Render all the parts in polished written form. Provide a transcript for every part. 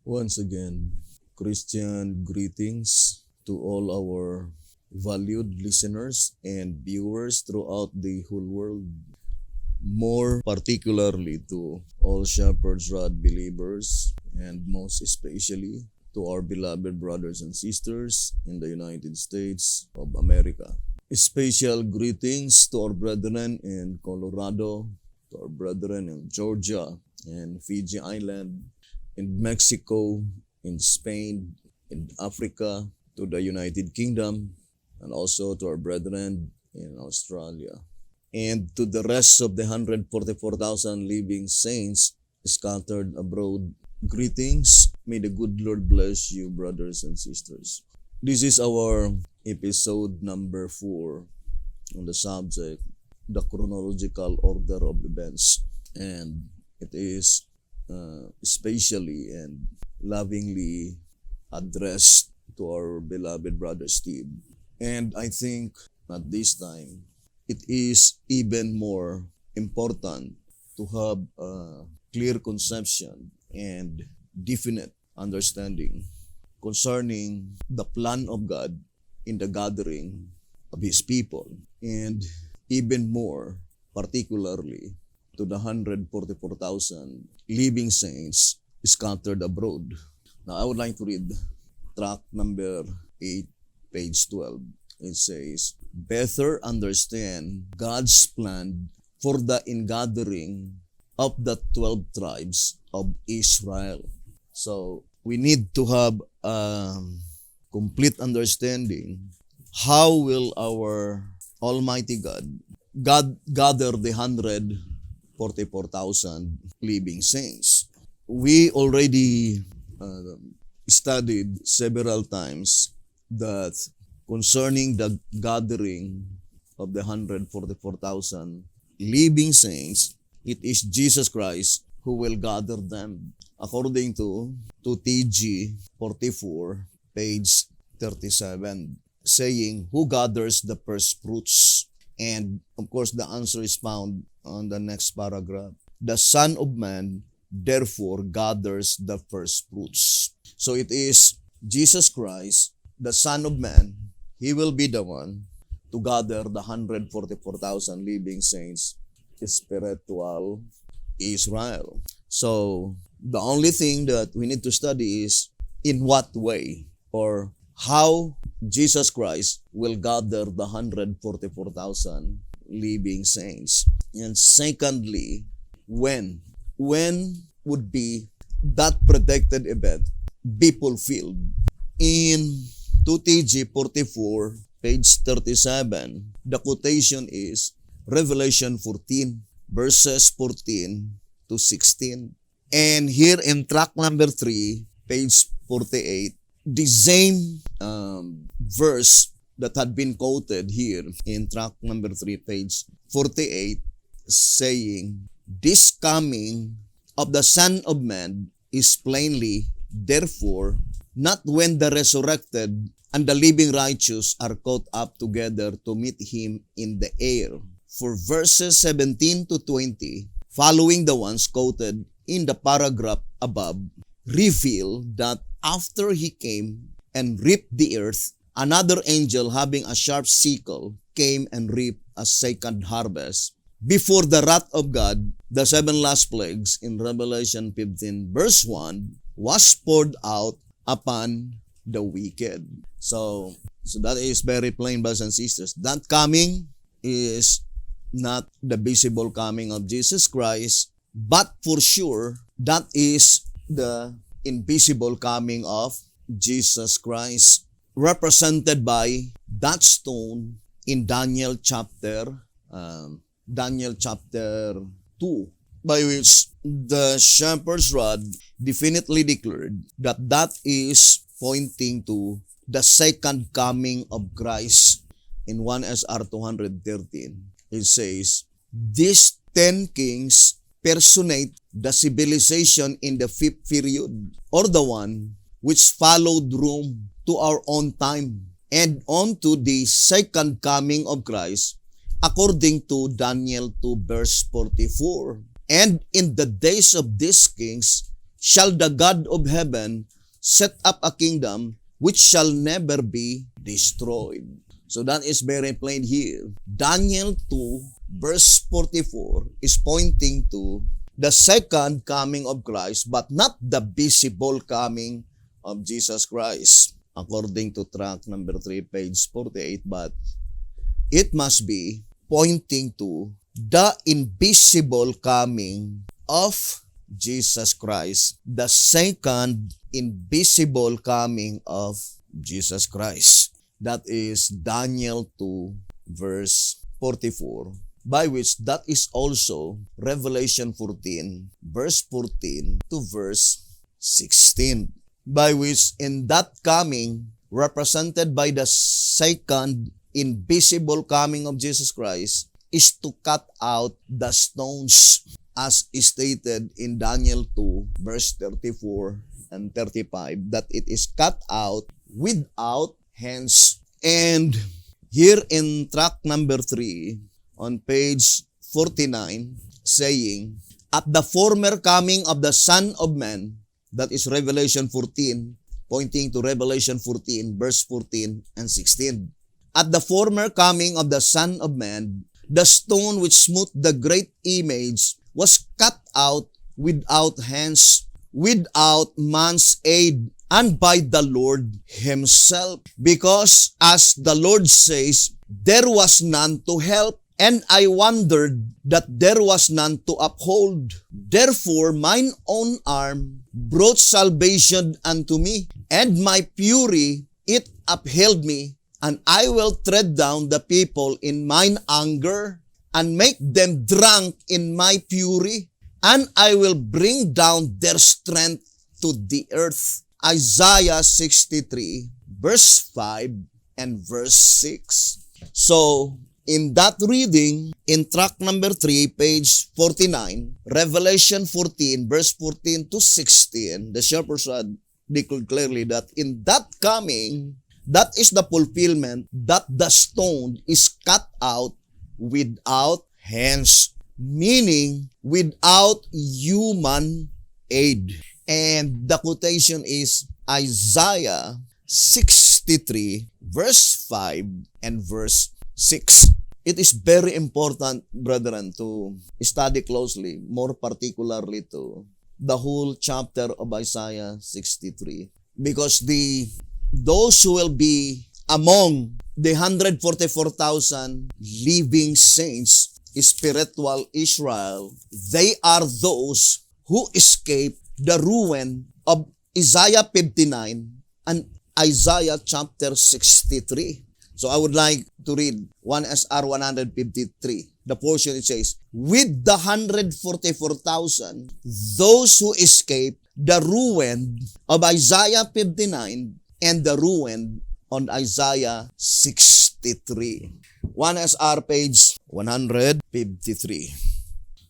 Once again, Christian greetings to all our valued listeners and viewers throughout the whole world, more particularly to all Shepherd's Rod believers, and most especially to our beloved brothers and sisters in the United States of America. Special greetings to our brethren in Colorado, to our brethren in Georgia and Fiji Island, in Mexico, in Spain, in Africa, to the United Kingdom, and also to our brethren in Australia. And to the rest of the 144,000 living saints scattered abroad, greetings. May the good Lord bless you, brothers and sisters. This is our episode number 4 on the subject, the chronological order of events. And it is especially and lovingly addressed to our beloved brother Steve. And I think at this time, it is even more important to have a clear conception and definite understanding concerning the plan of God in the gathering of His people, and even more particularly to the 144,000 living saints scattered abroad. Now, I would like to read tract number 8, page 12. It says, better understand God's plan for the ingathering of the 12 tribes of Israel. So, we need to have a complete understanding how will our Almighty God gather the 144,000 living saints. We already studied several times that concerning the gathering of the 144,000 living saints, it is Jesus Christ who will gather them. According to 2TG 44, page 37, saying, who gathers the first fruits? And of course, the answer is found on the next paragraph. The Son of Man therefore gathers the first fruits. So it is Jesus Christ, the Son of Man. He will be the one to gather the 144,000 living saints, spiritual Israel. So the only thing that we need to study is in what way or how Jesus Christ will gather the 144,000 living saints. And secondly, when would be that predicted event be fulfilled? In 2TG 44, page 37, the quotation is Revelation 14, verses 14 to 16. And here in tract number 3, page 48, the same verse that had been quoted here in tract number 3, page 48, saying, this coming of the Son of Man is plainly, therefore, not when the resurrected and the living righteous are caught up together to meet Him in the air. For verses 17 to 20, following the ones quoted in the paragraph above, reveal that after He came and reaped the earth, another angel having a sharp sickle came and reaped a second harvest. Before the wrath of God, the 7 last plagues in Revelation 15 verse 1 was poured out upon the wicked. So that is very plain, brothers and sisters. That coming is not the visible coming of Jesus Christ, but for sure, that is the invisible coming of Jesus Christ, represented by that stone in Daniel chapter 2, by which the shepherd's rod definitely declared that that is pointing to the second coming of Christ. In 1 SR 213, it says, these 10 kings personate the civilization in the fifth period, or the one which followed Rome to our own time, and on to the second coming of Christ, according to Daniel 2 verse 44. And in the days of these kings shall the God of heaven set up a kingdom which shall never be destroyed. So that is very plain here. Daniel 2 verse 44 is pointing to the second coming of Christ, but not the visible coming of Jesus Christ, according to track number 3, page 48, but it must be pointing to the invisible coming of Jesus Christ, the second invisible coming of Jesus Christ. That is Daniel 2 verse 44, by which that is also Revelation 14 verse 14 to verse 16, by which in that coming, represented by the second invisible coming of Jesus Christ, is to cut out the stones, as stated in Daniel 2 verse 34 and 35, that it is cut out without hands. And here in track number 3 on page 49, saying, at the former coming of the Son of Man, that is Revelation 14, pointing to Revelation 14 verse 14 and 16. At the former coming of the Son of Man, the stone which smote the great image was cut out without hands, without man's aid, and by the Lord himself. Because as the Lord says, there was none to help, and I wondered that there was none to uphold. Therefore mine own arm brought salvation unto me, and my fury it upheld me, and I will tread down the people in mine anger, and make them drunk in my fury, and I will bring down their strength to the earth. Isaiah 63 verse 5 and verse 6. So, in that reading, in track number 3, page 49, Revelation 14 verse 14 to 16, the shepherd's rod declared clearly that in that coming, that is the fulfillment that the stone is cut out without hands, meaning without human aid. And the quotation is Isaiah 63 verse 5 and verse 6. It is very important, brethren, to study closely, more particularly to the whole chapter of Isaiah 63. Because those who will be among the 144,000 living saints, spiritual Israel, they are those who escape the ruin of Isaiah 59 and Isaiah chapter 63. So I would like to read 1 SR 153. The portion it says, with the 144,000, those who escape the ruin of Isaiah 59 and the ruin on Isaiah 63. 1 SR page 153.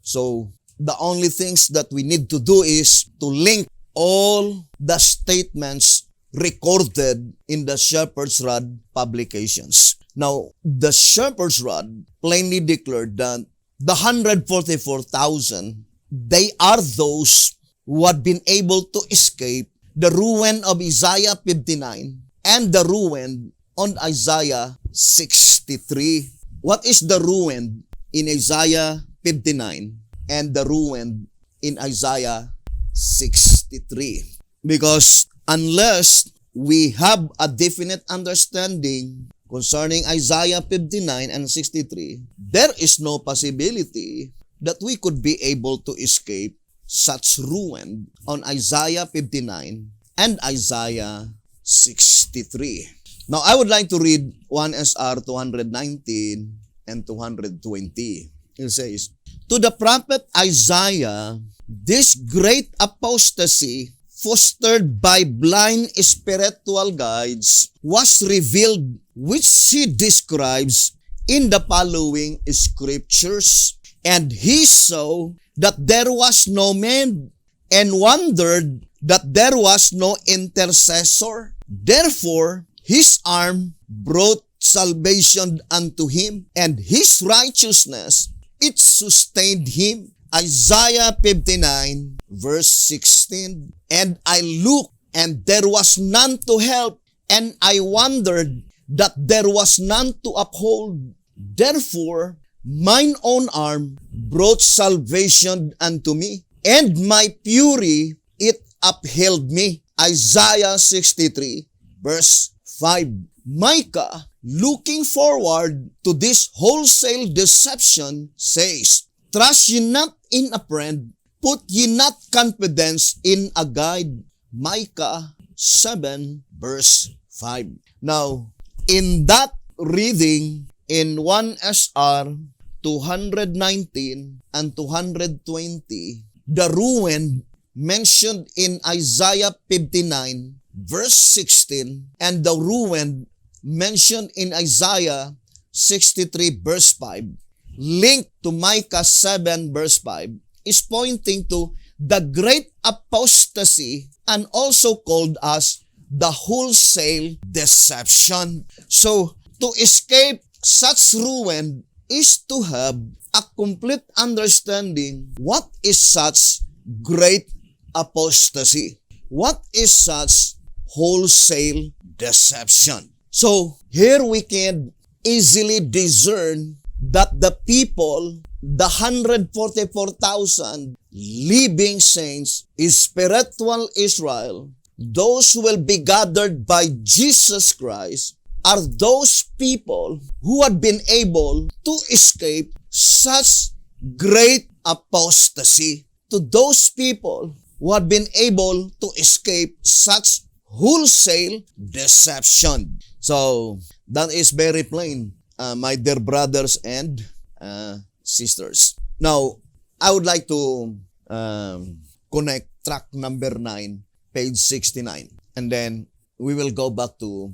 So, the only things that we need to do is to link all the statements recorded in the Shepherd's Rod publications. Now, the Shepherd's Rod plainly declared that the 144,000, they are those who had been able to escape the ruin of Isaiah 59 and the ruin on Isaiah 63. What is the ruin in Isaiah 59 and the ruin in Isaiah 63? Because unless we have a definite understanding concerning Isaiah 59 and 63, there is no possibility that we could be able to escape such ruin on Isaiah 59 and Isaiah 63. Now, I would like to read 1 SR 219 and 220. It says, to the prophet Isaiah, this great apostasy fostered by blind spiritual guides was revealed, which he describes in the following scriptures. And he saw that there was no man, and wondered that there was no intercessor. Therefore, his arm brought salvation unto him, and his righteousness, it sustained him. Isaiah 59 verse 16. And I looked, and there was none to help, and I wondered that there was none to uphold. Therefore, mine own arm brought salvation unto me, and my fury it upheld me. Isaiah 63 verse 5. Micah, looking forward to this wholesale deception, says, trust ye not in a friend, put ye not confidence in a guide. Micah 7 verse 5. Now, in that reading, in 1 SR 219 and 220, the ruin mentioned in Isaiah 59 verse 16 and the ruin mentioned in Isaiah 63 verse 5, linked to Micah 7 verse 5, is pointing to the great apostasy, and also called as the wholesale deception. So, to escape such ruin is to have a complete understanding what is such great apostasy. What is such wholesale deception? So, here we can easily discern that the people, the 144,000 living saints, is spiritual Israel, those who will be gathered by Jesus Christ, are those people who had been able to escape such great apostasy. To those people who had been able to escape such wholesale deception. So, that is very plain, my dear brothers and sisters. Now, I would like to connect track number 9, page 69. And then, we will go back to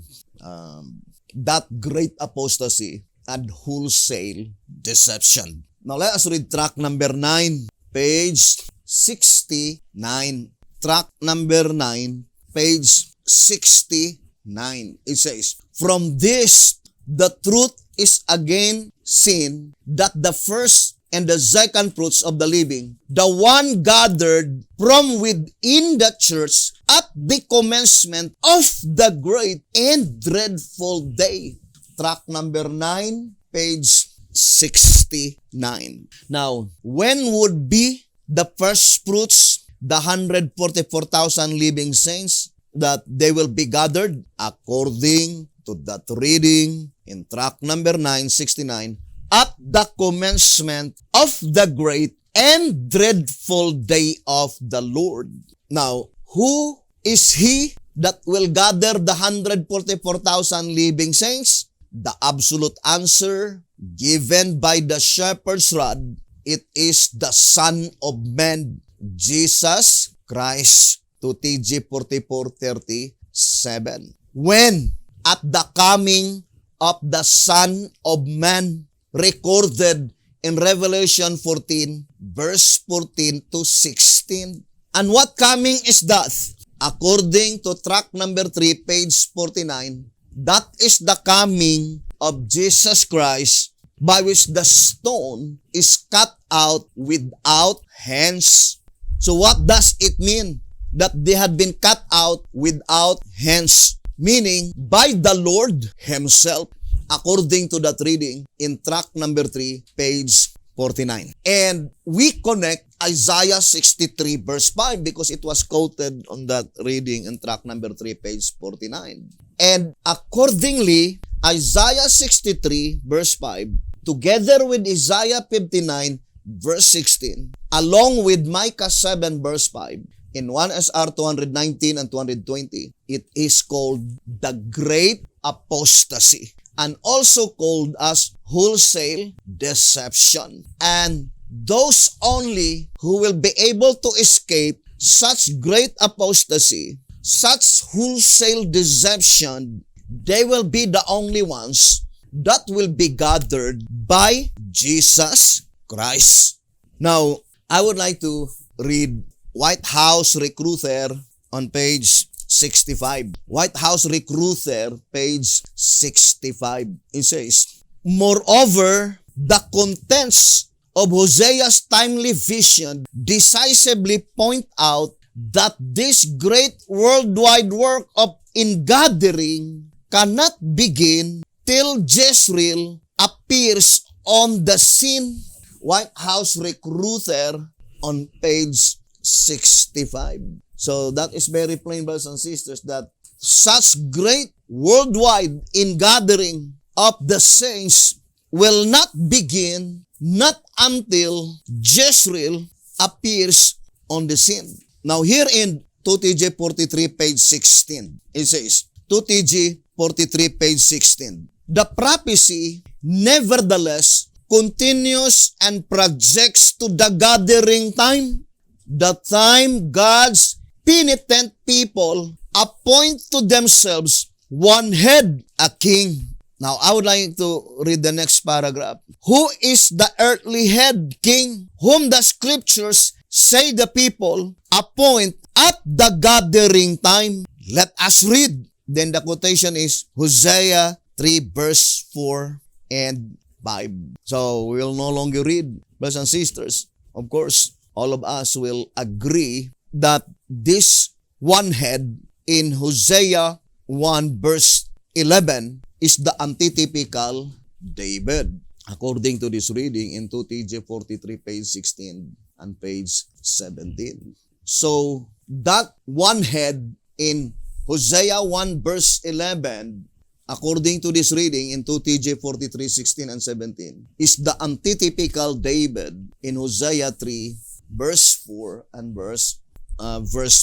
that great apostasy and wholesale deception. Now, let us read track number 9, page 69. Track number 9, page 69. It says, from this, the truth is again seen that the first and the second fruits of the living, the one gathered from within the church at the commencement of the great and dreadful day. Track number 9, page 69. Now, when would be the first fruits, the 144,000 living saints, that they will be gathered? According to that reading in track number 969, at the commencement of the great and dreadful day of the Lord. Now, who is he that will gather the 144,000 living saints? The absolute answer given by the shepherd's rod, it is the Son of Man, Jesus Christ, to TG 44:37. When at the coming of the Son of Man, recorded in Revelation 14, verse 14 to 16. And what coming is that? According to track number 3, page 49, that is the coming of Jesus Christ, by which the stone is cut out without hands. So what does it mean that they had been cut out without hands? Meaning, by the Lord Himself, according to that reading in track number 3, page 49. And we connect Isaiah 63 verse 5 because it was quoted on that reading in track number 3, page 49. And accordingly, Isaiah 63 verse 5, together with Isaiah 59 verse 16, along with Micah 7 verse 5, in 1 SR 219 and 220, it is called the Great Apostasy, and also called as wholesale deception. And those only who will be able to escape such great apostasy, such wholesale deception, they will be the only ones that will be gathered by Jesus Christ. Now, I would like to read White House Recruiter on page 65. White House Recruiter, page 65. It says, moreover, the contents of Hosea's timely vision decisively point out that this great worldwide work of ingathering cannot begin till Jezreel appears on the scene. White House Recruiter on page 65. So that is very plain, brothers and sisters, that such great worldwide ingathering of the saints will not begin not until Jezreel appears on the scene. Now here in 2TG 43 page 16, it says, 2TG 43 page 16, the prophecy nevertheless continues and projects to the gathering time, the time God's penitent people appoint to themselves one head, a king. Now, I would like to read the next paragraph. Who is the earthly head king, whom the scriptures say the people appoint at the gathering time? Let us read. Then the quotation is Hosea 3 verse 4 and 5. So, we will no longer read, brothers and sisters. Of course, all of us will agree that this one head in Hosea 1 verse 11 is the antitypical David, according to this reading in 2TG 43 page 16 and page 17. So, that one head in Hosea 1 verse 11, according to this reading in 2TG 43, 16 and 17, is the antitypical David in Hosea 3 verse 4 and verse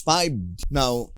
5. Now,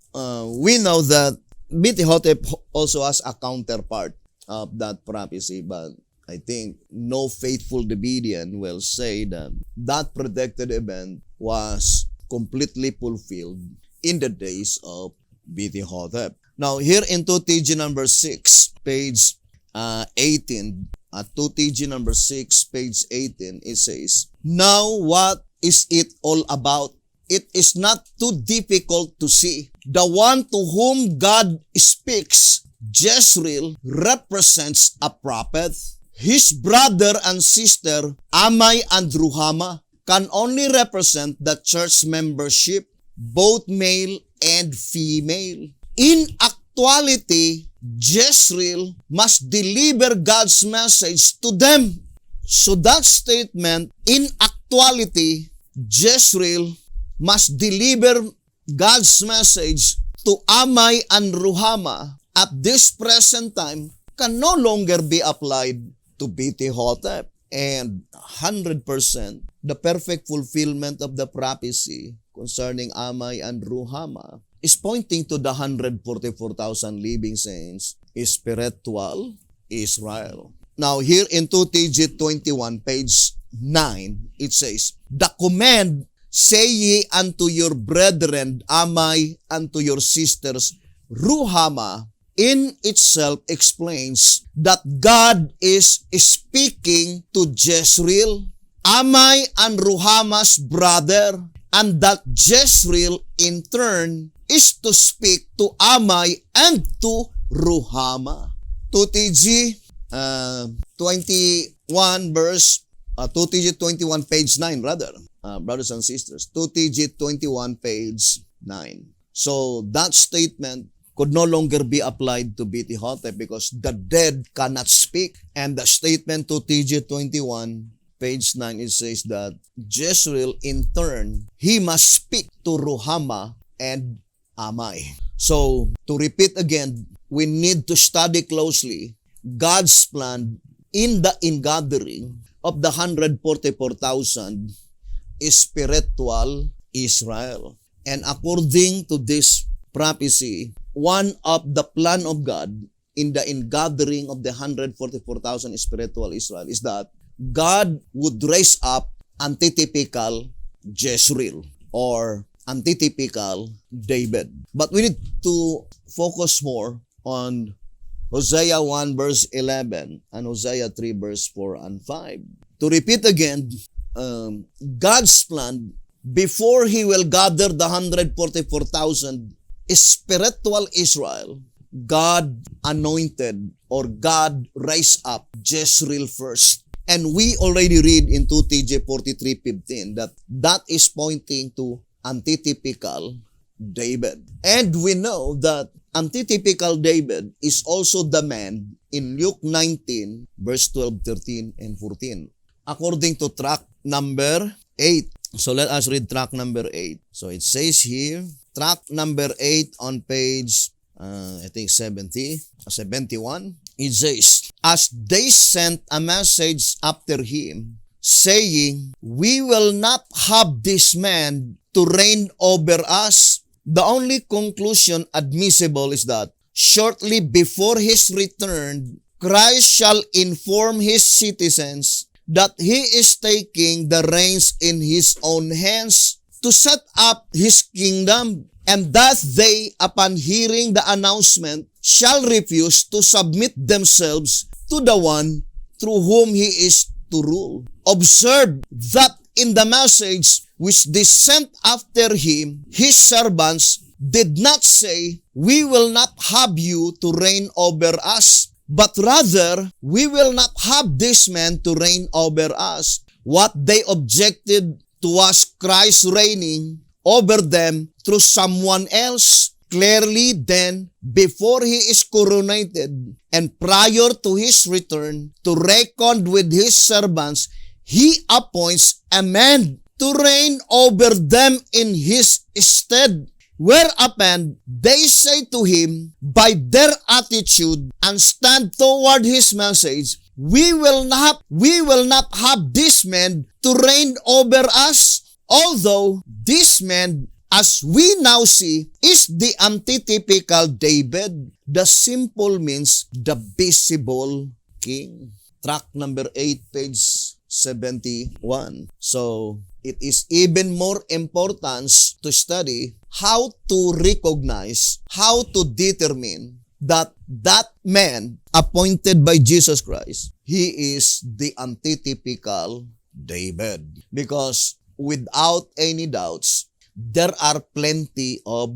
we know that Bithihotep also has a counterpart of that prophecy, but I think no faithful Davidian will say that that predicted event was completely fulfilled in the days of Bithihotep. Now, here in 2TG number 6, page 18, at 2TG number 6, page 18, it says, now what is it all about? It is not too difficult to see. The one to whom God speaks, Jezreel, represents a prophet. His brother and sister, Amai and Ruhama, can only represent the church membership, both male and female. In actuality, Jezreel must deliver God's message to them. So that statement, in actuality, Jezreel must deliver God's message to Amai and Ruhama at this present time can no longer be applied to Bithihotep. And 100%, the perfect fulfillment of the prophecy concerning Amai and Ruhama is pointing to the 144,000 living saints, spiritual Israel. Now here in 2TG 21, page 9, it says, the command, say ye unto your brethren, Amai, and to your sisters, Ruhama, in itself explains that God is speaking to Jezreel, Amai and Ruhama's brother, and that Jezreel in turn is to speak to Amai and to Ruhama. 2TG 21 verse 2TG 21 page 9 brothers and sisters, 2TG 21 page 9. So that statement could no longer be applied to Bithihotep because the dead cannot speak. And the statement 2TG 21 page 9, it says that Jezreel in turn, he must speak to Ruhama and Amai. So to repeat again, we need to study closely God's plan in the ingathering of the 144,000 spiritual Israel. And according to this prophecy, one of the plan of God in the ingathering of the 144,000 spiritual Israel is that God would raise up antitypical Jezreel or antitypical David. But we need to focus more on Hosea 1 verse 11 and Hosea 3 verse 4 and 5. To repeat again, God's plan before He will gather the 144,000 spiritual Israel, God anointed or God raised up Jezreel first. And we already read in 2 TJ 43:15 that is pointing to antitypical David. And we know that antitypical David is also the man in Luke 19 verse 12, 13, and 14. According to tract number 8. So let us read tract number 8. So it says here, tract number 8 on page, I think 71. It says, as they sent a message after him, saying, we will not have this man to reign over us. The only conclusion admissible is that shortly before his return, Christ shall inform his citizens that he is taking the reins in his own hands to set up his kingdom, and that they, upon hearing the announcement, shall refuse to submit themselves to the one through whom he is to rule. Observe that in the message which they sent after him, his servants did not say, we will not have you to reign over us, but rather, we will not have this man to reign over us. What they objected to was Christ reigning over them through someone else. Clearly then, before he is coronated and prior to his return to reckon with his servants, he appoints a man to reign over them in his stead. Whereupon they say to him by their attitude and stand toward his message, we will not have this man to reign over us. Although this man, as we now see, is the antitypical David. The simple means the visible king. Tract number 8, page 71. So, it is even more important to study how to recognize, how to determine that man appointed by Jesus Christ, he is the antitypical David. Because without any doubts, there are plenty of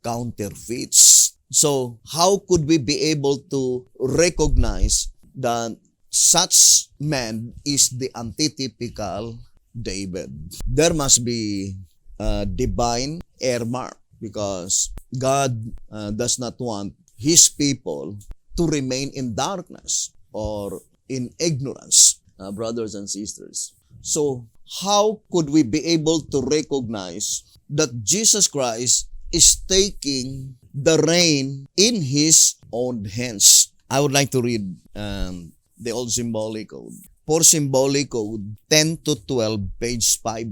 counterfeits. So, how could we be able to recognize that such man is the antitypical David? There must be a divine earmark because God does not want His people to remain in darkness or in ignorance, brothers and sisters. So, how could we be able to recognize that Jesus Christ is taking the reign in His own hands? I would like to read the old symbolic code. For symbolic code 10 to 12, page 5.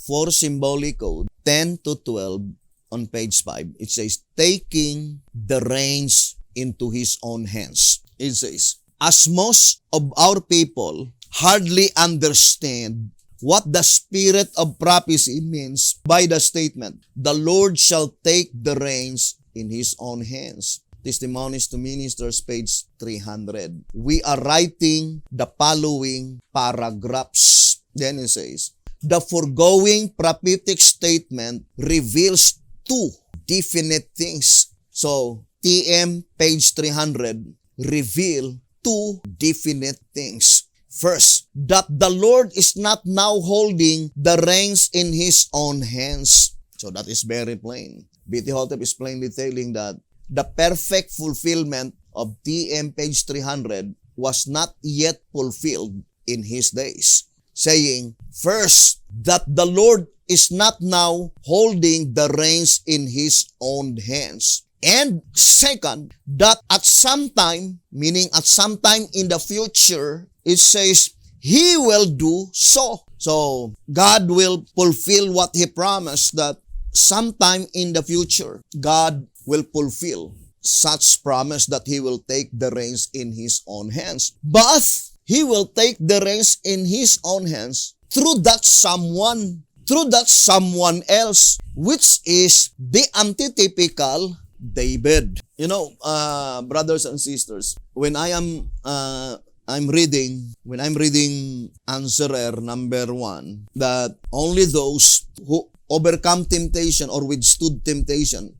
For symbolic code 10 to 12 on page 5. It says, taking the reins into his own hands. It says, as most of our people hardly understand what the spirit of prophecy means by the statement, the Lord shall take the reins in his own hands. Testimonies to Ministers, page 300. We are writing the following paragraphs. Then it says, the foregoing prophetic statement reveals two definite things. So, TM, page 300, reveal two definite things. First, that the Lord is not now holding the reins in His own hands. So that is very plain. B.T. Hotep is plainly telling that the perfect fulfillment of TM page 300 was not yet fulfilled in His days. Saying, first, that the Lord is not now holding the reins in His own hands. And second, that at some time, meaning at some time in the future, it says, He will do so. So, God will fulfill what He promised, that sometime in the future, God will fulfill such promise that He will take the reins in His own hands. But He will take the reins in His own hands through that someone else, which is the antitypical David. You know, brothers and sisters, when I'm reading answerer number 1, that only those who overcome temptation or withstood temptation,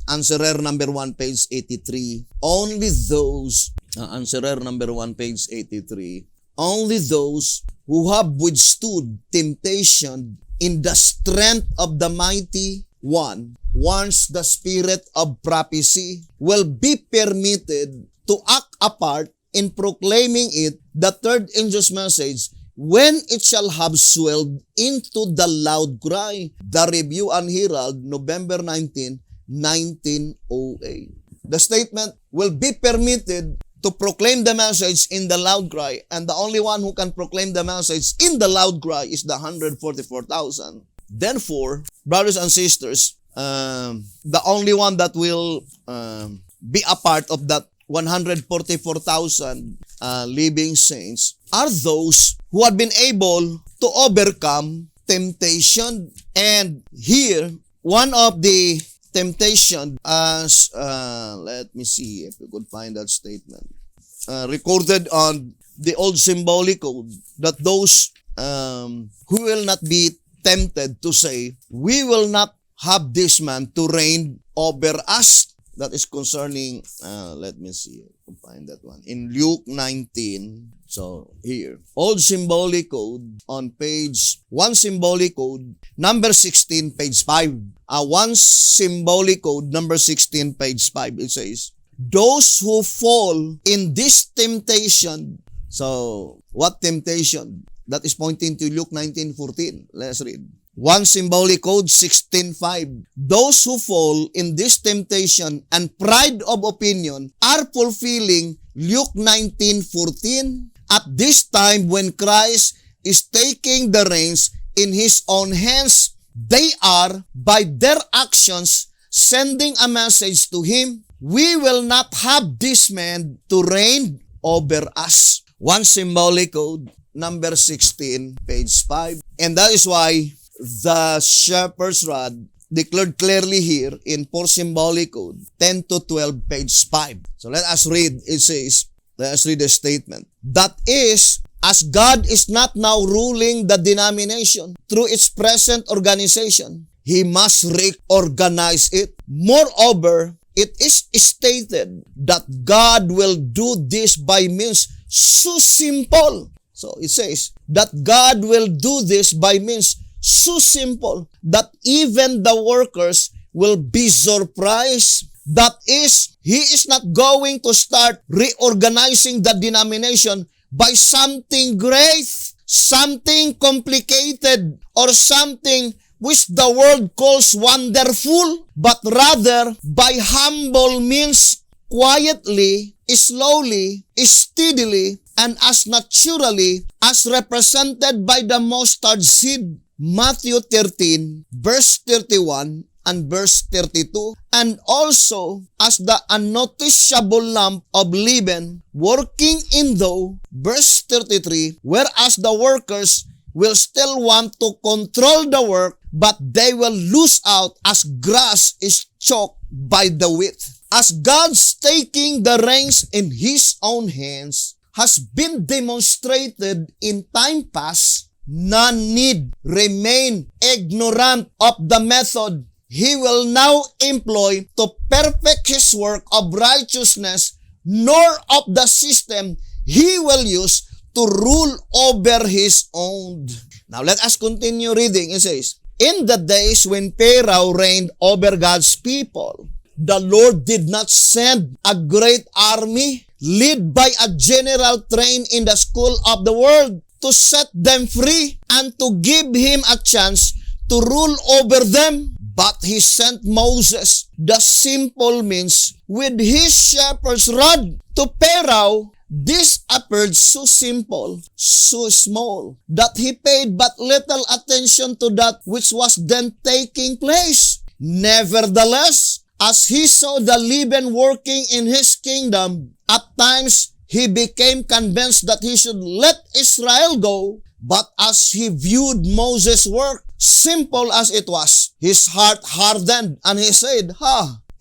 answerer number 1, page 83, only those, answerer number 1, page 83, only those who have withstood temptation in the strength of the mighty one, once the spirit of prophecy, will be permitted to act apart in proclaiming it, the third angel's message, when it shall have swelled into the loud cry. The Review and Herald, November 19, 1908. The statement will be permitted to proclaim the message in the loud cry, and the only one who can proclaim the message in the loud cry is the 144,000. Therefore, brothers and sisters, the only one that will be a part of that 144,000 living saints are those who have been able to overcome temptation. And here, one of the temptation, as let me see if we could find that statement, recorded on the old symbolic code, that those who will not be tempted to say, we will not have this man to reign over us. That is concerning, let me see, to find that one. In Luke 19, so here, old symbolic code on page, one symbolic code, number 16, page 5. One symbolic code, number 16, page 5, it says, those who fall in this temptation. So, what temptation? That is pointing to Luke 19:14. Let's read. One symbolic code, 16:5. Those who fall in this temptation and pride of opinion are fulfilling Luke 19:14 at this time when Christ is taking the reins in His own hands. They are, by their actions, sending a message to Him. We will not have this man to reign over us. One symbolic code, number 16, page 5. And that is why the shepherd's rod declared clearly here in 4 symbolic code, 10 to 12, page 5. So let us read. It says, let us read the statement. That is, as God is not now ruling the denomination through its present organization, He must reorganize it. Moreover, it is stated that God will do this by means so simple. So it says that God will do this by means so simple that even the workers will be surprised. That is, He is not going to start reorganizing the denomination by something great, something complicated, or something which the world calls wonderful, but rather by humble means, quietly, slowly, steadily, and as naturally as represented by the mustard seed. Matthew 13, verse 31 and verse 32, and also as the unnoticeable lump of leaven working in dough, verse 33, whereas the workers will still want to control the work, but they will lose out as grass is choked by the wheat. As God's taking the reins in His own hands has been demonstrated in time past, none need remain ignorant of the method He will now employ to perfect His work of righteousness, nor of the system He will use to rule over His own. Now let us continue reading. It says, in the days when Pharaoh reigned over God's people, the Lord did not send a great army led by a general trained in the school of the world to set them free and to give him a chance to rule over them. But He sent Moses, the simple means, with his shepherd's rod to Pharaoh. This appeared so simple, so small, that he paid but little attention to that which was then taking place. Nevertheless, as he saw the leaven working in his kingdom, at times he became convinced that he should let Israel go. But as he viewed Moses' work, simple as it was, his heart hardened and he said,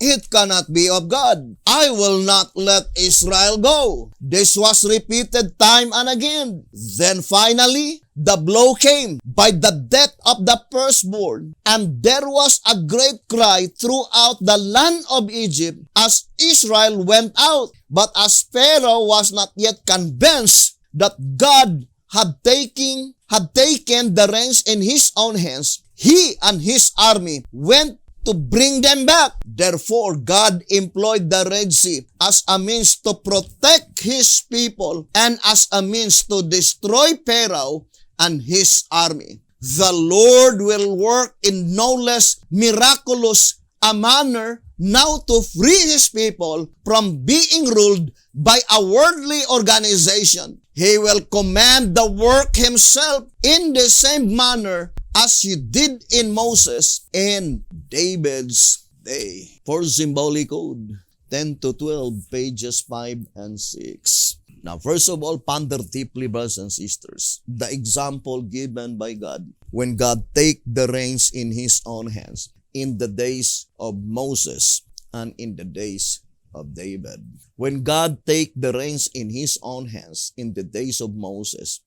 it cannot be of God. I will not let Israel go. This was repeated time and again. Then finally, the blow came by the death of the firstborn, and there was a great cry throughout the land of Egypt as Israel went out. But as Pharaoh was not yet convinced that God had taken the reins in his own hands, he and his army went to bring them back. Therefore, God employed the Red Sea as a means to protect his people and as a means to destroy Pharaoh and his army. The Lord will work in no less miraculous a manner now to free his people from being ruled by a worldly organization. He will command the work himself in the same manner as he did in Moses and David's day. For symbolic code, 10 to 12, pages 5 and 6. Now, first of all, ponder deeply, brothers and sisters, the example given by God when God take the reins in his own hands in the days of Moses and in the days of David. When God take the reins in his own hands in the days of Moses,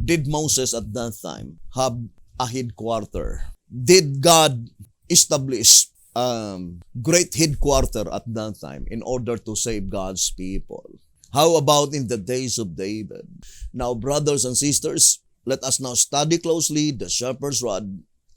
did Moses at that time have a headquarter? Did God establish great headquarter at that time in order to save God's people? How about in the days of David? Now, brothers and sisters, let us now study closely the shepherd's rod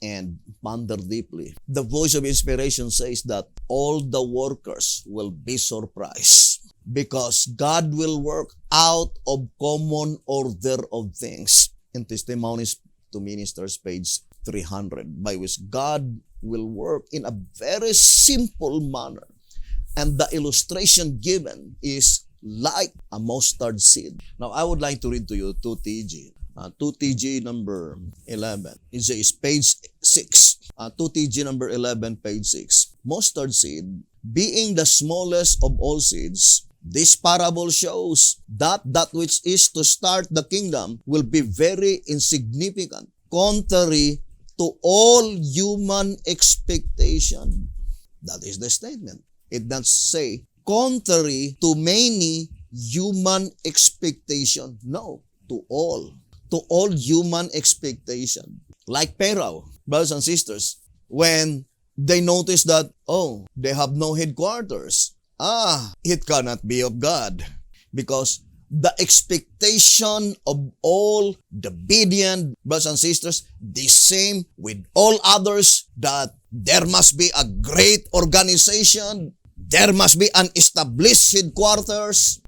and ponder deeply. The voice of inspiration says that all the workers will be surprised because God will work out of common order of things. In Testimonies to Ministers, page 300, by which God will work in a very simple manner. And the illustration given is like a mustard seed. Now, I would like to read to you 2TG. 2TG number 11. It says page 6. 2TG number 11, page 6. Mustard seed, being the smallest of all seeds, this parable shows that that which is to start the kingdom will be very insignificant, contrary to all human expectation. That is the statement. It does say, contrary to many human expectation. No, to all. To all human expectation. Like Pharaoh, brothers and sisters, when they notice that, they have no headquarters. It cannot be of God. Because the expectation of all the obedient brothers and sisters, the same with all others, that there must be a great organization, there must be an established headquarters.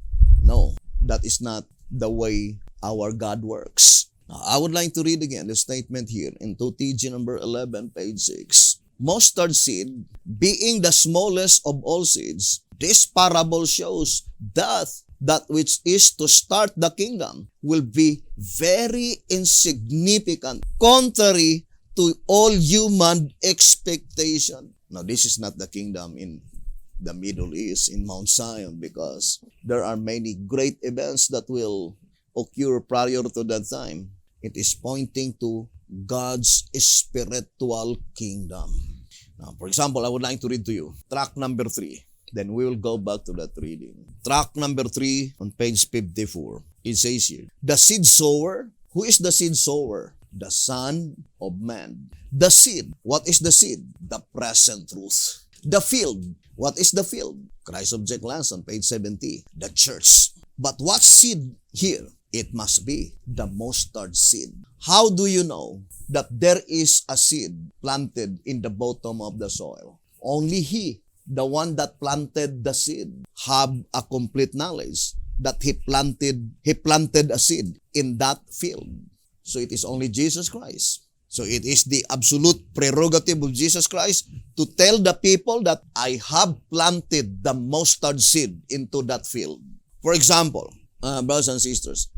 No, that is not the way our God works. Now, I would like to read again the statement here in 2TG number 11, page 6. Mustard seed, being the smallest of all seeds, this parable shows that that which is to start the kingdom will be very insignificant, contrary to all human expectation. Now, this is not the kingdom in the Middle East, in Mount Zion, because there are many great events that will occur prior to that time. It is pointing to God's spiritual kingdom. Now, for example, I would like to read to you track number 3. Then we will go back to that reading. Track number 3 on page 54. It says here, the seed sower. Who is the seed sower? The Son of Man. The seed. What is the seed? The present truth. The field. What is the field? Christ Object Lesson, page 70. The church. But what seed here? It must be the mustard seed. How do you know that there is a seed planted in the bottom of the soil? Only he, the one that planted the seed, have a complete knowledge that he planted a seed in that field. So it is only Jesus Christ. So it is the absolute prerogative of Jesus Christ to tell the people that I have planted the mustard seed into that field. For example, brothers and sisters,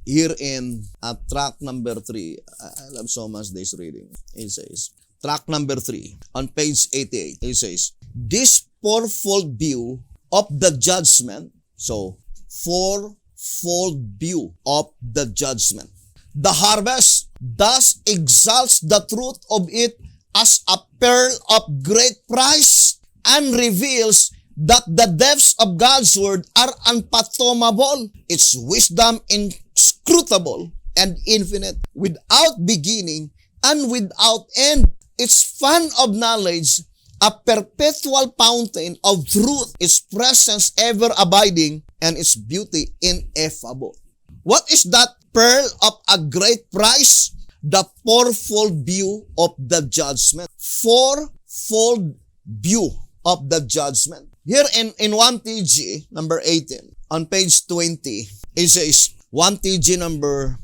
here in track number 3, I love so much this reading. It says, track number 3, on page 88, it says, this fourfold view of the judgment. So, fourfold view of the judgment. the harvest, thus exalts the truth of it as a pearl of great price, and reveals that the depths of God's word are unfathomable, its wisdom inscrutable and infinite, without beginning and without end, its fund of knowledge a perpetual fountain of truth, its presence ever abiding, and its beauty ineffable. What is that pearl of a great price? The fourfold view of the judgment. Fourfold view of the judgment. Here in 1TG number 18, on page 20, it says, 1TG number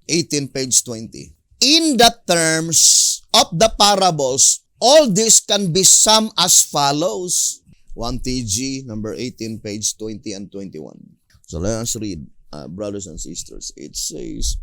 18, page 20. In the terms of the parables, all this can be summed as follows. 1TG number 18, page 20 and 21. So let us read, brothers and sisters. It says,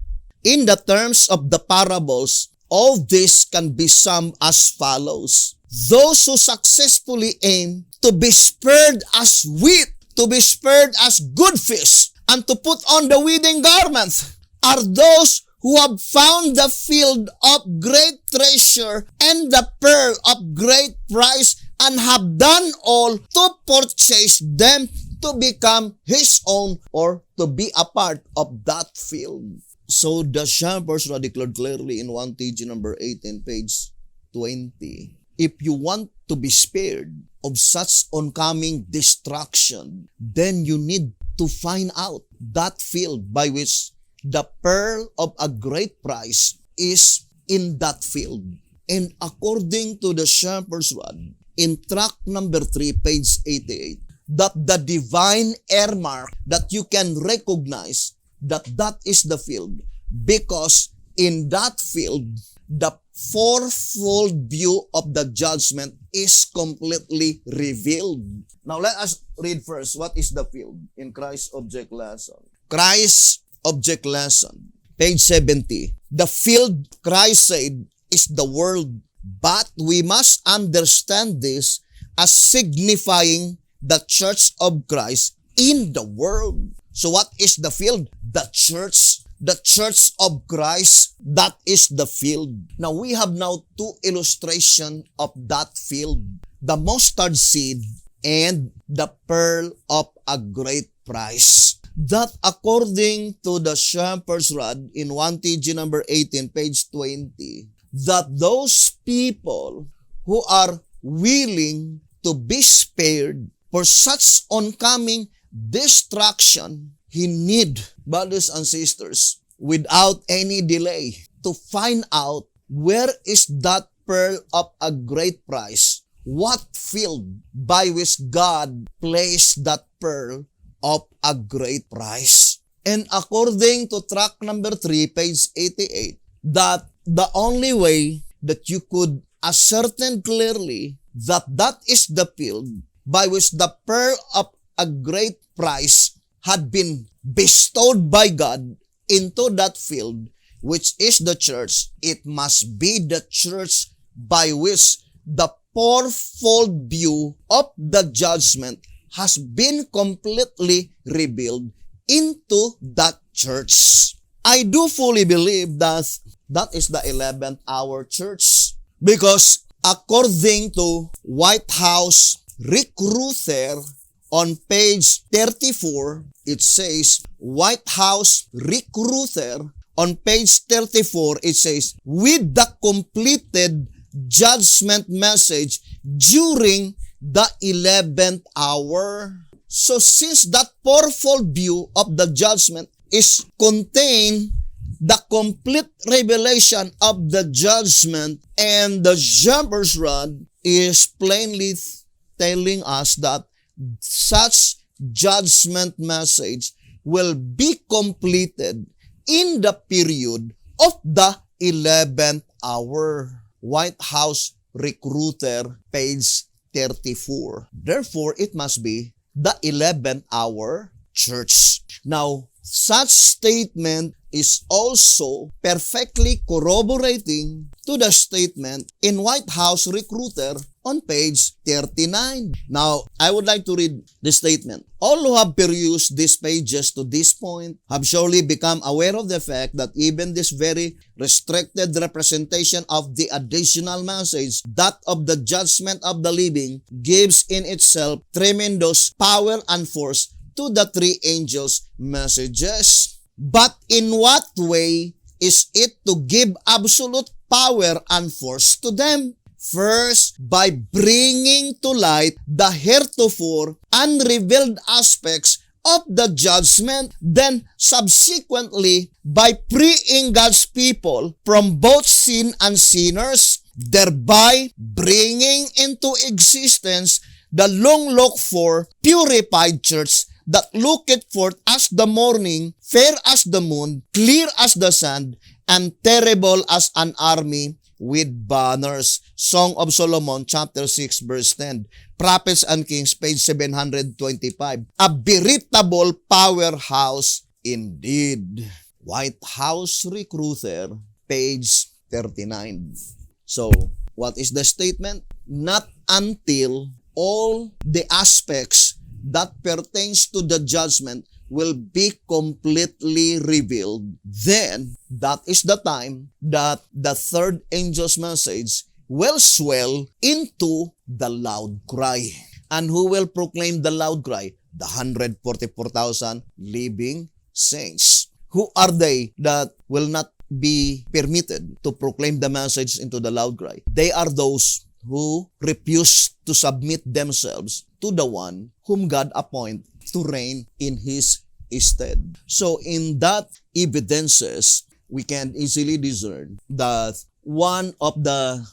in the terms of the parables, all this can be summed as follows. Those who successfully aim to be spared as wheat, to be spared as good fish, and to put on the wedding garment are those who have found the field of great treasure and the pearl of great price, and have done all to purchase them to become his own, or to be a part of that field. So the shepherds declared clearly in 1TG number 18, page 20. If you want to be spared of such oncoming destruction, then you need to find out that field by which the pearl of a great price is in that field. And according to the shepherd's rod, in track number 3, page 88, that the divine earmark that you can recognize that is the field, because in that field, the fourfold view of the judgment is completely revealed. Now let us read first what is the field in Christ's object lesson. Christ's object lesson, page 70. The field, Christ said, is the world, but we must understand this as signifying the church of Christ in the world. So what is the field? The church of Christ, that is the field. Now we have now two illustrations of that field. The mustard seed and the pearl of a great price. That according to the shepherd's rod in 1TG number 18, page 20, that those people who are willing to be spared for such oncoming destruction, he need, brothers and sisters, without any delay, to find out where is that pearl of a great price, what field by which God placed that pearl of a great price. And according to track number 3, page 88, that the only way that you could ascertain clearly that is the field by which the pearl of a great price had been bestowed by God into that field, which is the church, it must be the church by which the fourfold view of the judgment has been completely revealed into that church. I do fully believe that is the 11th hour church, because according to White House Recruiter, on page 34, it says, White House Recruiter, on page 34, it says, with the completed judgment message during the 11th hour. So since that fourfold view of the judgment is contained the complete revelation of the judgment, and the shepherd's rod is plainly telling us that such judgment message will be completed in the period of the 11th hour. White House Recruiter, page 34. Therefore, it must be the 11th hour church. Now, such statement is also perfectly corroborating to the statement in White House Recruiter, on page 39. Now, I would like to read the statement. All who have perused these pages to this point have surely become aware of the fact that even this very restricted representation of the additional message, that of the judgment of the living, gives in itself tremendous power and force to the three angels' messages. But in what way is it to give absolute power and force to them? First, by bringing to light the heretofore unrevealed aspects of the judgment, then subsequently by freeing God's people from both sin and sinners, thereby bringing into existence the long-looked-for purified church that looketh forth as the morning, fair as the moon, clear as the sun, and terrible as an army with banners. Song of Solomon, chapter 6, verse 10. Prophets and Kings, page 725. A veritable powerhouse indeed. White House Recruiter, page 39. So, what is the statement? Not until all the aspects that pertains to the judgment will be completely revealed, then that is the time that the third angel's message will swell into the loud cry. And who will proclaim the loud cry? The 144,000 living saints. Who are they that will not be permitted to proclaim the message into the loud cry? They are those who refuse to submit themselves to the one whom God appoint to reign in his stead. So in that evidences, we can easily discern that one of the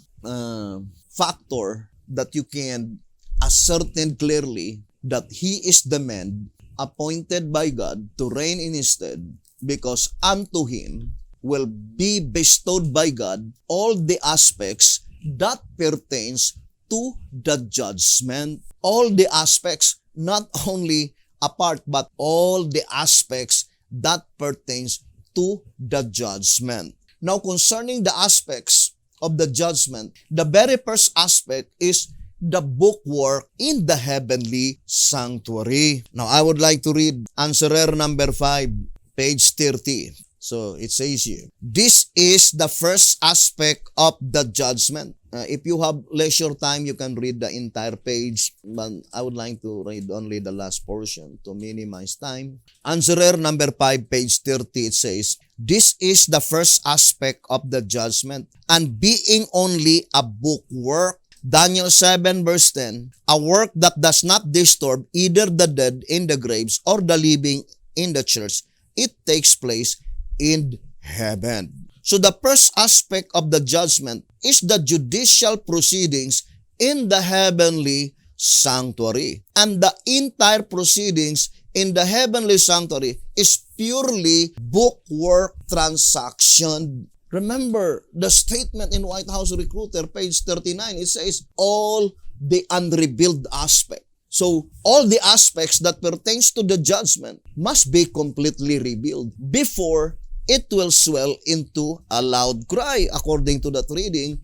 factor that you can ascertain clearly that he is the man appointed by God to reign in his stead, because unto him will be bestowed by God all the aspects that pertains to the judgment. All the aspects, not only a part, but all the aspects that pertains to the judgment. Now, concerning the aspects of the judgment, the very first aspect is the bookwork in the heavenly sanctuary. Now, I would like to read answerer number 5, page 30. So, it says here, this is the first aspect of the judgment. If you have leisure time, you can read the entire page, but I would like to read only the last portion to minimize time. Answerer number 5, page 30, it says, this is the first aspect of the judgment, and being only a bookwork, Daniel 7 verse 10, a work that does not disturb either the dead in the graves or the living in the church, it takes place in heaven. So the first aspect of the judgment is the judicial proceedings in the heavenly sanctuary. And the entire proceedings in the heavenly sanctuary is purely bookwork transaction. Remember the statement in White House Recruiter, page 39, it says, all the unrevealed aspect. So, all the aspects that pertains to the judgment must be completely revealed before it will swell into a loud cry, according to that reading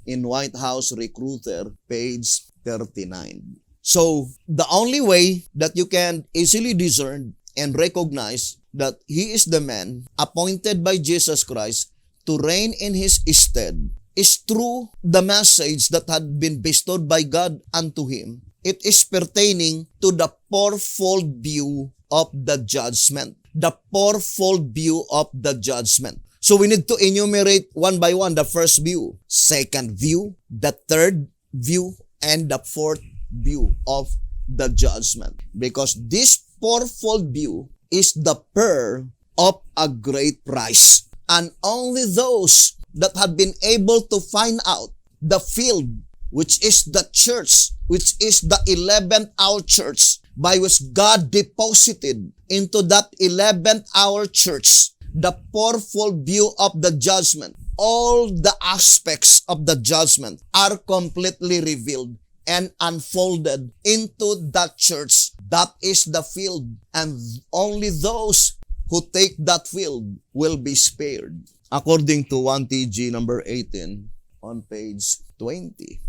in White House Recruiter, page 39. So, the only way that you can easily discern and recognize that he is the man appointed by Jesus Christ to reign in his stead is through the message that had been bestowed by God unto him. It is pertaining to the fourfold view of the judgment. The fourfold view of the judgment. So we need to enumerate one by one the first view, second view, the third view, and the fourth view of the judgment. Because this fourfold view is the pearl of a great price. And only those that have been able to find out the field, which is the church, which is the 11th hour church, by which God deposited into that 11th hour church the fourfold view of the judgment. All the aspects of the judgment are completely revealed and unfolded into that church. That is the field, and only those who take that field will be spared. According to 1 TG number 18 on page 20.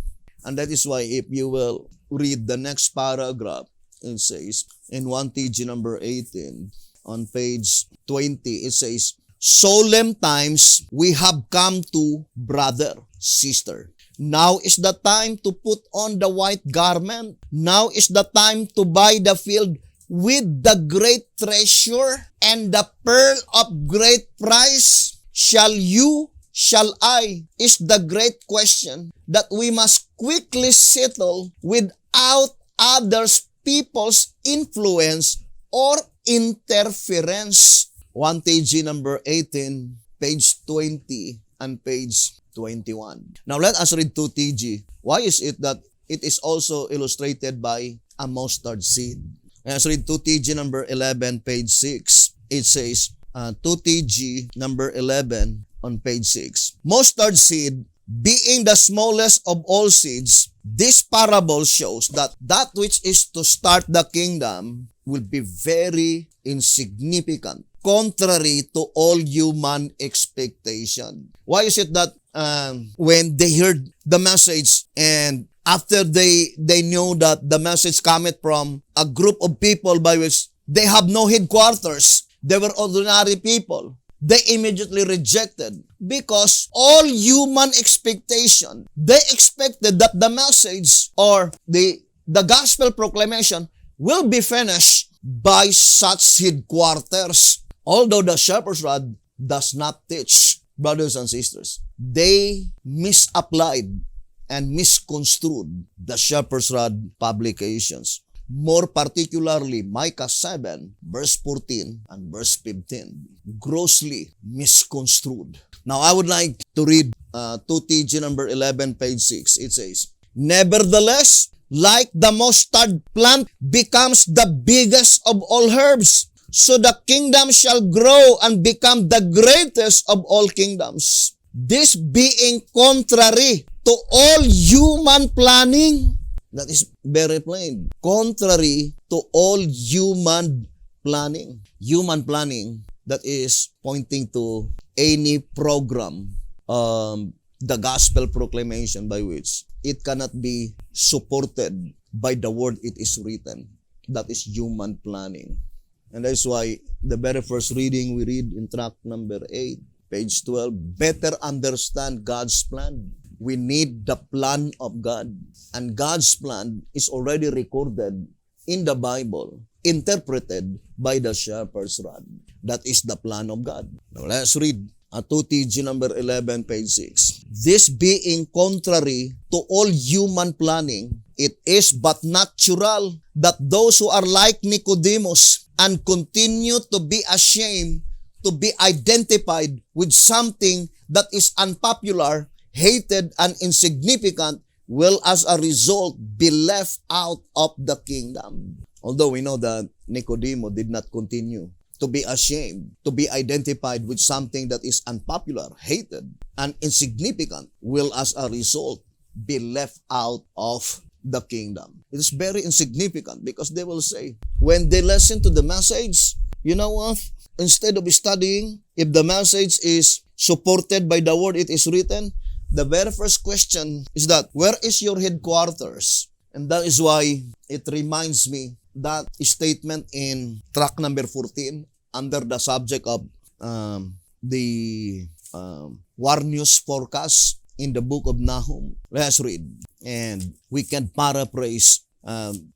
And that is why if you will read the next paragraph, it says, in 1TG number 18, on page 20, it says, solemn times we have come to, brother, sister. Now is the time to put on the white garment. Now is the time to buy the field with the great treasure and the pearl of great price. Shall I, is the great question that we must quickly settle without others people's influence or interference. 1TG number 18, page 20 and page 21. Now let us read 2TG. Why is it that it is also illustrated by a mustard seed? Let's read 2TG number 11, page 6. It says, 2TG number 11 on page 6. Mustard seed, being the smallest of all seeds, this parable shows that that which is to start the kingdom will be very insignificant, contrary to all human expectation. Why is it that when they heard the message and after they knew that the message cometh from a group of people by which they have no headquarters, they were ordinary people, they immediately rejected because all human expectation, they expected that the message or the gospel proclamation will be finished by such headquarters. Although the shepherd's rod does not teach, brothers and sisters, they misapplied and misconstrued the shepherd's rod publications. More particularly, Micah 7, verse 14 and verse 15, grossly misconstrued. Now, I would like to read 2TG number 11, page 6. It says, nevertheless, like the mustard plant becomes the biggest of all herbs, so the kingdom shall grow and become the greatest of all kingdoms. This being contrary to all human planning. That is very plain. Contrary to all human planning. Human planning, that is pointing to any program, the gospel proclamation by which it cannot be supported by the word it is written. That is human planning. And that's why the very first reading we read in tract number 8, page 12, better understand God's plan. We need the plan of God. And God's plan is already recorded in the Bible, interpreted by the shepherd's rod. That is the plan of God. Now let's read 2TG number 11, page 6. This being contrary to all human planning, it is but natural that those who are like Nicodemus and continue to be ashamed to be identified with something that is unpopular, hated, and insignificant will as a result be left out of the kingdom. Although we know that Nicodemus did not continue to be ashamed, to be identified with something that is unpopular, hated, and insignificant will as a result be left out of the kingdom. It is very insignificant because they will say, when they listen to the message, you know what? Instead of studying, if the message is supported by the word it is written, the very first question is that, where is your headquarters? And that is why it reminds me that statement in tract number 14 under the subject of the war news forecast in the book of Nahum. Let's read. And we can paraphrase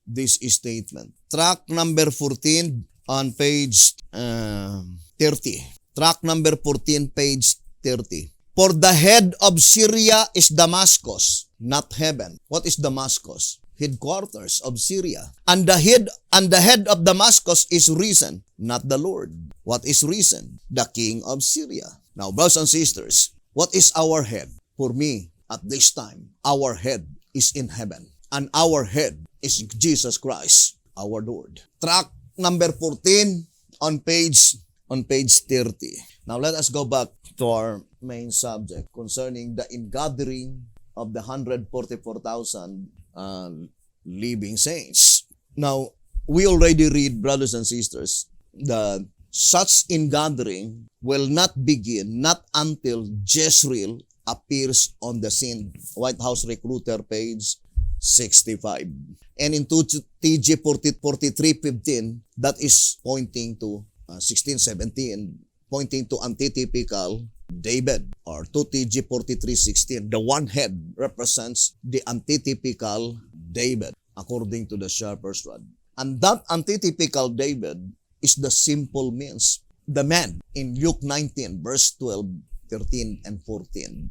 this statement. Tract number 14 on page 30. Tract number 14, page 30. For the head of Syria is Damascus, not heaven. What is Damascus? Headquarters of Syria. And the head of Damascus is risen, not the Lord. What is risen? The king of Syria. Now, brothers and sisters, what is our head? For me, at this time, our head is in heaven. And our head is Jesus Christ, our Lord. Tract number 14 on page 30. Now, let us go back to our main subject concerning the ingathering of the 144,000 living saints. Now, we already read, brothers and sisters, that such ingathering will not begin not until Jezreel appears on the scene. White House Recruiter, page 65. And in TG 4315, that is pointing to 1617, pointing to antitypical David. Or 2TG 4316, the one head represents the antitypical David, according to the Sharper's Rod. And that antitypical David is the simple means, the man in Luke 19, verse 12, 13, and 14,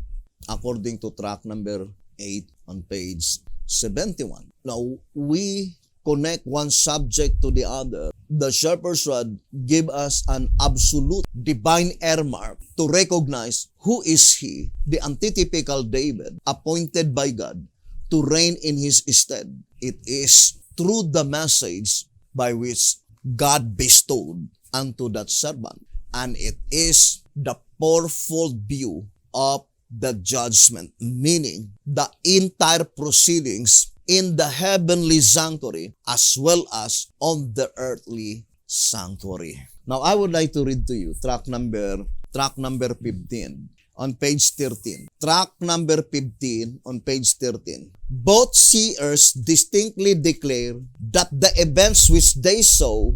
according to track number 8 on page 71. Now, we connect one subject to the other. The Sharper's Rod give us an absolute divine earmark to recognize who is he, the antitypical David, appointed by God to reign in his stead. It is through the message by which God bestowed unto that servant. And it is the fourfold view of the judgment, meaning the entire proceedings in the heavenly sanctuary as well as on the earthly sanctuary. Now, I would like to read to you track number 15 on page 13. Track number 15 on page 13. Both seers distinctly declare that the events which they saw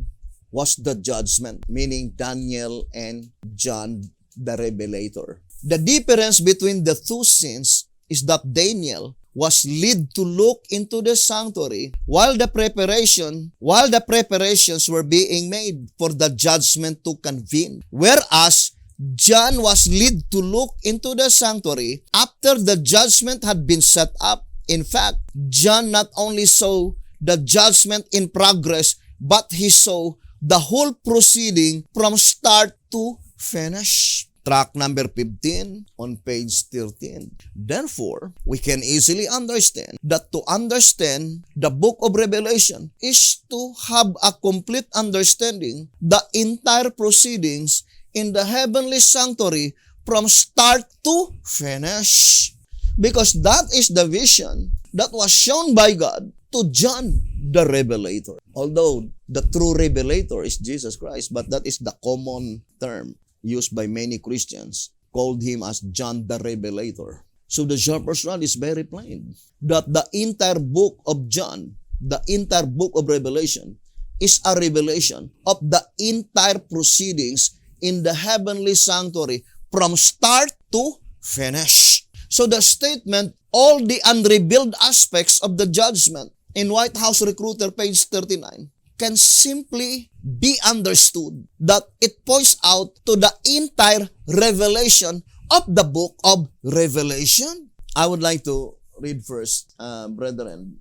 was the judgment, meaning Daniel and John the Revelator. The difference between the two scenes is that Daniel was led to look into the sanctuary while the preparations were being made for the judgment to convene, whereas John was led to look into the sanctuary after the judgment had been set up. In fact, John not only saw the judgment in progress, but he saw the whole proceeding from start to finish. Track number 15 on page 13. Therefore, we can easily understand that to understand the book of Revelation is to have a complete understanding the entire proceedings in the heavenly sanctuary from start to finish. Because that is the vision that was shown by God to John the Revelator. Although the true Revelator is Jesus Christ, but that is the common term used by many Christians, called him as John the Revelator. So the Sharper's Rod is very plain that the entire book of John, the entire book of Revelation, is a revelation of the entire proceedings in the heavenly sanctuary from start to finish. So the statement, all the unrevealed aspects of the judgment, in White House Recruiter, page 39, can simply be understood that it points out to the entire revelation of the book of Revelation. I would like to read first, brethren,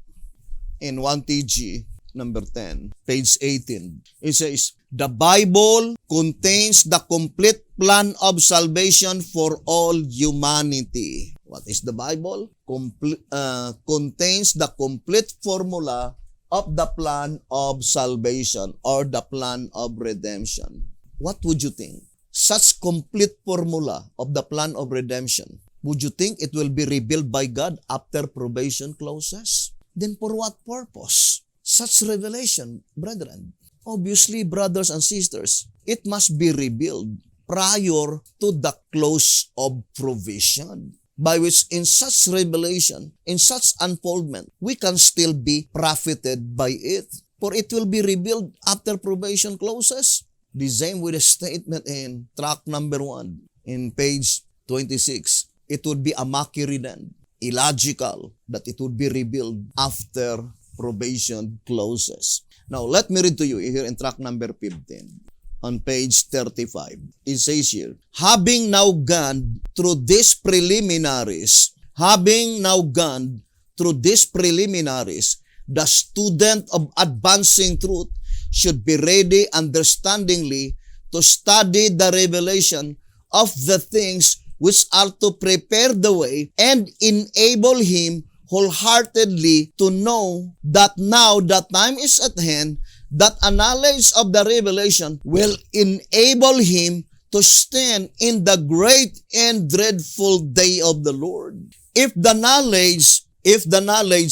in 1TG number 10, page 18. It says, the Bible contains the complete plan of salvation for all humanity. What is the Bible? Contains the complete formula of the plan of salvation or the plan of redemption. What would you think? Such complete formula of the plan of redemption, would you think it will be revealed by God after probation closes? Then for what purpose? Such revelation, brethren. Obviously, brothers and sisters, it must be revealed prior to the close of provision, by which in such revelation, in such unfoldment, we can still be profited by it. For it will be revealed after probation closes. The same with the statement in track number 1, in page 26. It would be a mockery then, illogical, that it would be revealed after probation closes. Now, let me read to you here in track number 15. On page 35, it says here, having now gone through these preliminaries, the student of advancing truth should be ready understandingly to study the revelation of the things which are to prepare the way and enable him wholeheartedly to know that now the time is at hand, that a knowledge of the revelation will enable him to stand in the great and dreadful day of the Lord. If the knowledge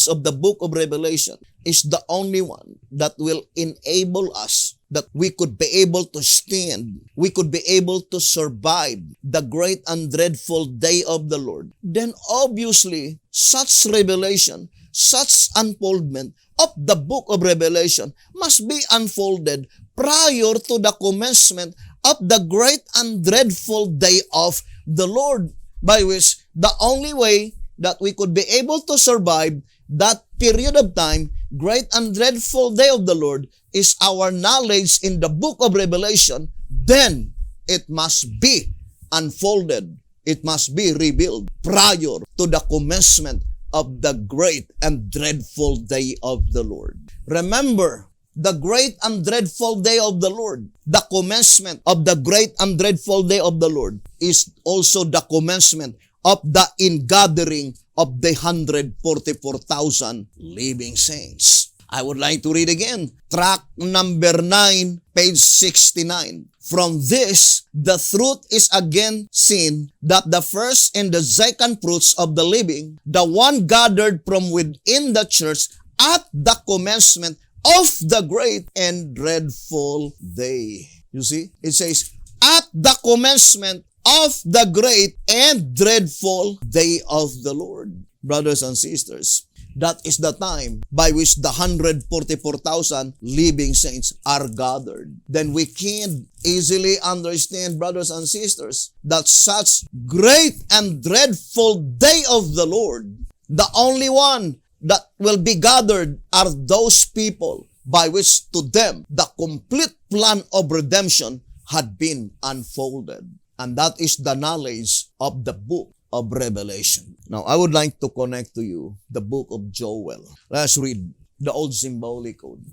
of the book of Revelation is the only one that will enable us that we could be able to stand, we could be able to survive the great and dreadful day of the Lord, then obviously such revelation, such unfoldment of the book of Revelation must be unfolded prior to the commencement of the great and dreadful day of the Lord, by which the only way that we could be able to survive that period of time, great and dreadful day of the Lord, is our knowledge in the book of Revelation. Then it must be unfolded. It must be revealed prior to the commencement of the great and dreadful day of the Lord. Remember, the great and dreadful day of the Lord, the commencement of the great and dreadful day of the Lord, is also the commencement of the ingathering of the 144,000 living saints. I would like to read again. Tract number 9, page 69. From this, the truth is again seen that the first and the second fruits of the living, the one gathered from within the church at the commencement of the great and dreadful day. You see, it says, at the commencement of the great and dreadful day of the Lord. Brothers and sisters, that is the time by which the 144,000 living saints are gathered. Then we can easily understand, brothers and sisters, that such great and dreadful day of the Lord, the only one that will be gathered are those people by which to them the complete plan of redemption had been unfolded. And that is the knowledge of the book of Revelation. Now, I would like to connect to you the book of Joel. Let's read the old symbolic code.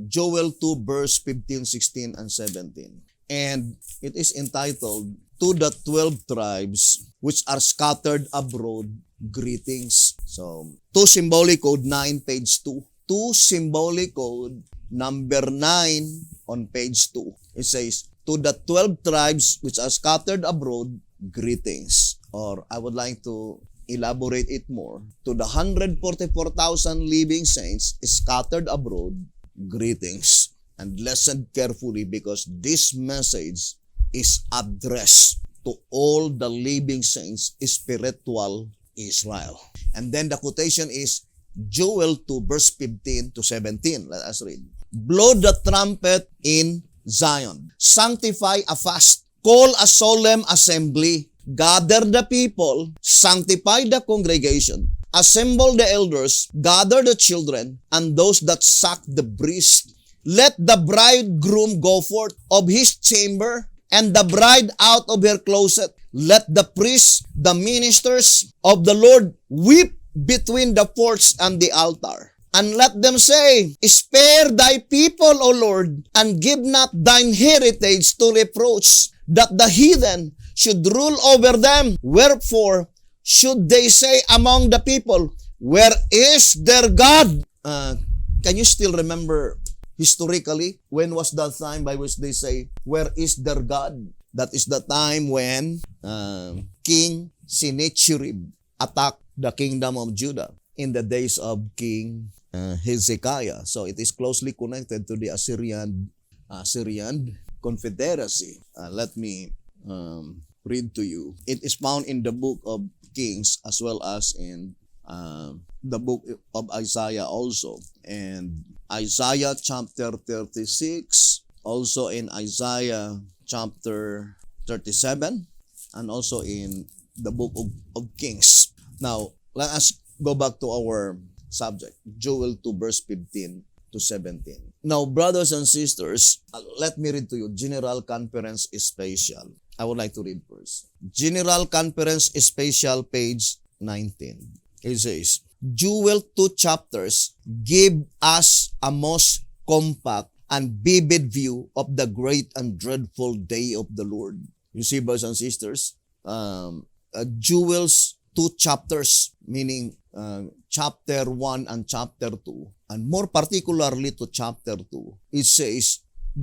Joel 2 verse 15, 16, and 17. And it is entitled, To the 12 tribes which are scattered abroad, greetings. So, 2 symbolic code 9, page 2. 2 symbolic code number 9 on page 2. It says, To the 12 tribes which are scattered abroad, greetings. Or I would like to elaborate it more. To the 144,000 living saints scattered abroad, greetings. And listen carefully, because this message is addressed to all the living saints, spiritual Israel. And then the quotation is Joel 2 verse 15 to 17. Let us read. Blow the trumpet in Zion. Sanctify a fast. Call a solemn assembly. Gather the people. Sanctify the congregation. Assemble the elders. Gather the children and those that suck the breast. Let the bridegroom go forth of his chamber and the bride out of her closet. Let the priests, the ministers of the Lord, weep between the porch and the altar. And let them say, Spare thy people, O Lord, and give not thine heritage to reproach, that the heathen should rule over them. Wherefore should they say among the people, Where is their God? Can you still remember historically, when was that time by which they say, Where is their God? That is the time when King Sennacherib attacked the kingdom of Judah in the days of King Hezekiah. So it is closely connected to the Assyrian Confederacy. Let me read to you. It is found in the book of Kings as well as in the book of Isaiah also. And Isaiah chapter 36, also in Isaiah chapter 37, and also in the book of Kings. Now, let us go back to our subject, Joel 2 verse 15 to 17. Now, brothers and sisters, let me read to you General Conference Special. I would like to read first. General Conference Special, page 19. It says, Joel 2 chapters give us a most compact and vivid view of the great and dreadful day of the Lord. You see, brothers and sisters, Joel's 2 chapters, meaning chapter 1 and chapter 2, and more particularly to chapter 2, it says,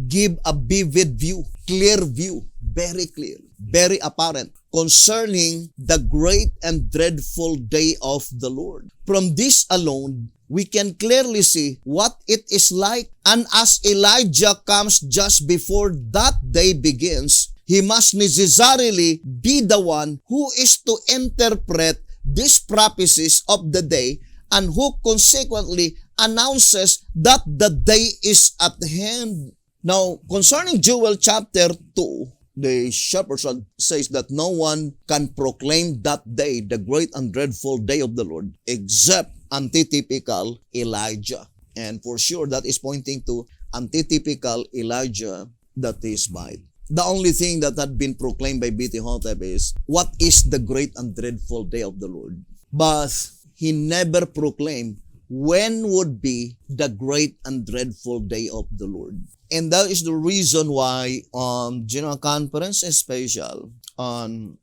give a vivid view, clear view, very clear, very apparent, concerning the great and dreadful day of the Lord. From this alone, we can clearly see what it is like. And as Elijah comes just before that day begins, he must necessarily be the one who is to interpret these prophecies of the day and who consequently announces that the day is at hand. Now, concerning Joel chapter 2, the shepherd says that no one can proclaim that day, the great and dreadful day of the Lord, except antitypical Elijah. And for sure, that is pointing to antitypical Elijah the Tishbite. The only thing that had been proclaimed by B.T. Hotep is, what is the great and dreadful day of the Lord? But he never proclaimed when would be the great and dreadful day of the Lord. And that is the reason why on General Conference Special on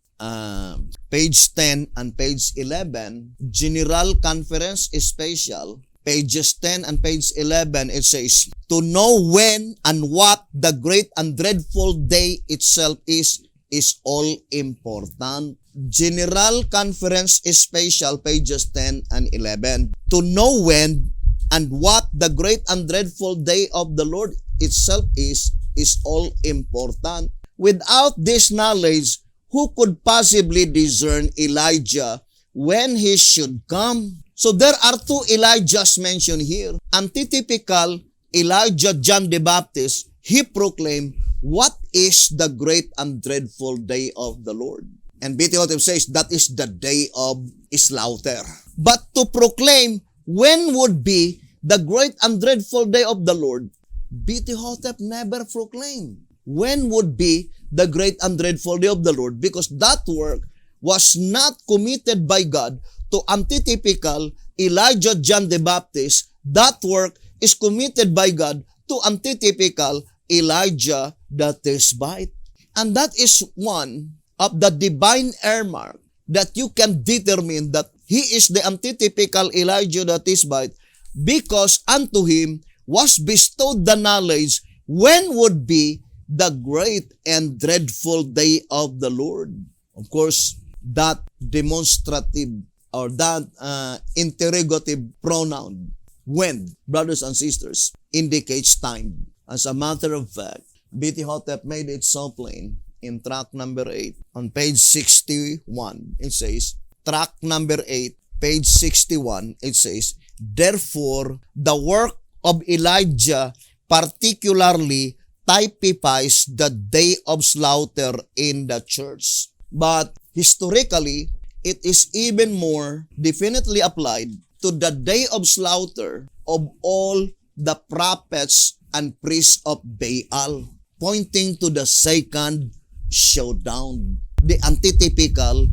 page 10 and page 11, General Conference Special, pages 10 and page 11, it says, to know when and what the great and dreadful day itself is all important. General Conference Special, pages 10 and 11. To know when and what the great and dreadful day of the Lord itself is all important. Without this knowledge, who could possibly discern Elijah when he should come? So there are two Elijahs mentioned here. Antitypical Elijah John the Baptist, he proclaimed what is the great and dreadful day of the Lord. And B.T. Hotep says that is the day of slaughter. But to proclaim when would be the great and dreadful day of the Lord, B.T. Hotep never proclaimed when would be the great and dreadful day of the Lord, because that work was not committed by God to antitypical Elijah John the Baptist. That work is committed by God to antitypical Elijah the Tishbite. And that is one of the divine earmark that you can determine that he is the antitypical Elijah the Tishbite, because unto him was bestowed the knowledge when would be the great and dreadful day of the Lord. Of course, that demonstrative or that interrogative pronoun, when, brothers and sisters, indicates time. As a matter of fact, B.T. Hotep made it so plain in track number 8 on page 61. It says, track number 8, page 61, it says, therefore, the work of Elijah particularly typifies the day of slaughter in the church. But historically, it is even more definitely applied to the day of slaughter of all the prophets and priests of Baal, pointing to the second showdown, the antitypical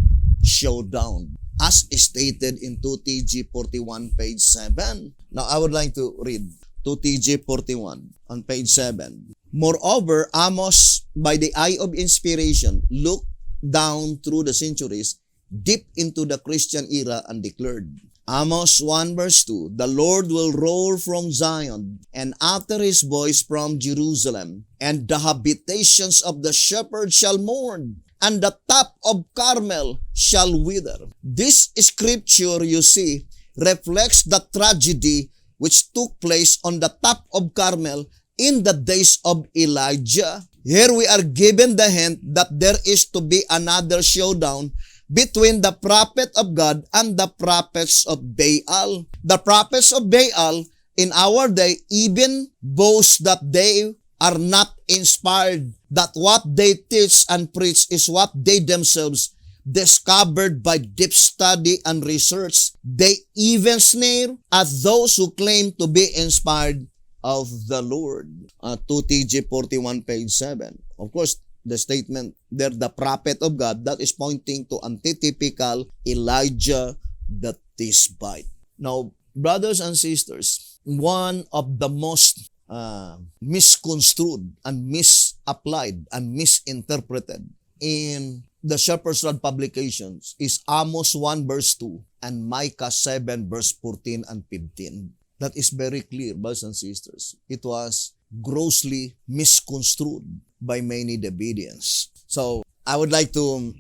showdown, as stated in 2TG 41, page 7. Now, I would like to read 2TG 41 on page 7. Moreover, Amos, by the eye of inspiration, looked down through the centuries, deep into the Christian era, and declared, Amos 1 verse 2, the Lord will roar from Zion and utter his voice from Jerusalem, and the habitations of the shepherds shall mourn, and the top of Carmel shall wither. This scripture, you see, reflects the tragedy which took place on the top of Carmel in the days of Elijah. Here we are given the hint that there is to be another showdown between the prophet of God and the prophets of Baal. The prophets of Baal in our day even boast that they are not inspired, that what they teach and preach is what they themselves discovered by deep study and research. They even sneer at those who claim to be inspired of the Lord. 2TG 41, page 7. Of course, the statement there, the prophet of God, that is pointing to antitypical Elijah the Tishbite. Now, brothers and sisters, one of the most misconstrued and misapplied and misinterpreted in the Shepherd's Rod publications is Amos 1 verse 2 and Micah 7 verse 14 and 15. That is very clear, brothers and sisters. It was grossly misconstrued by many deviants. So I would like to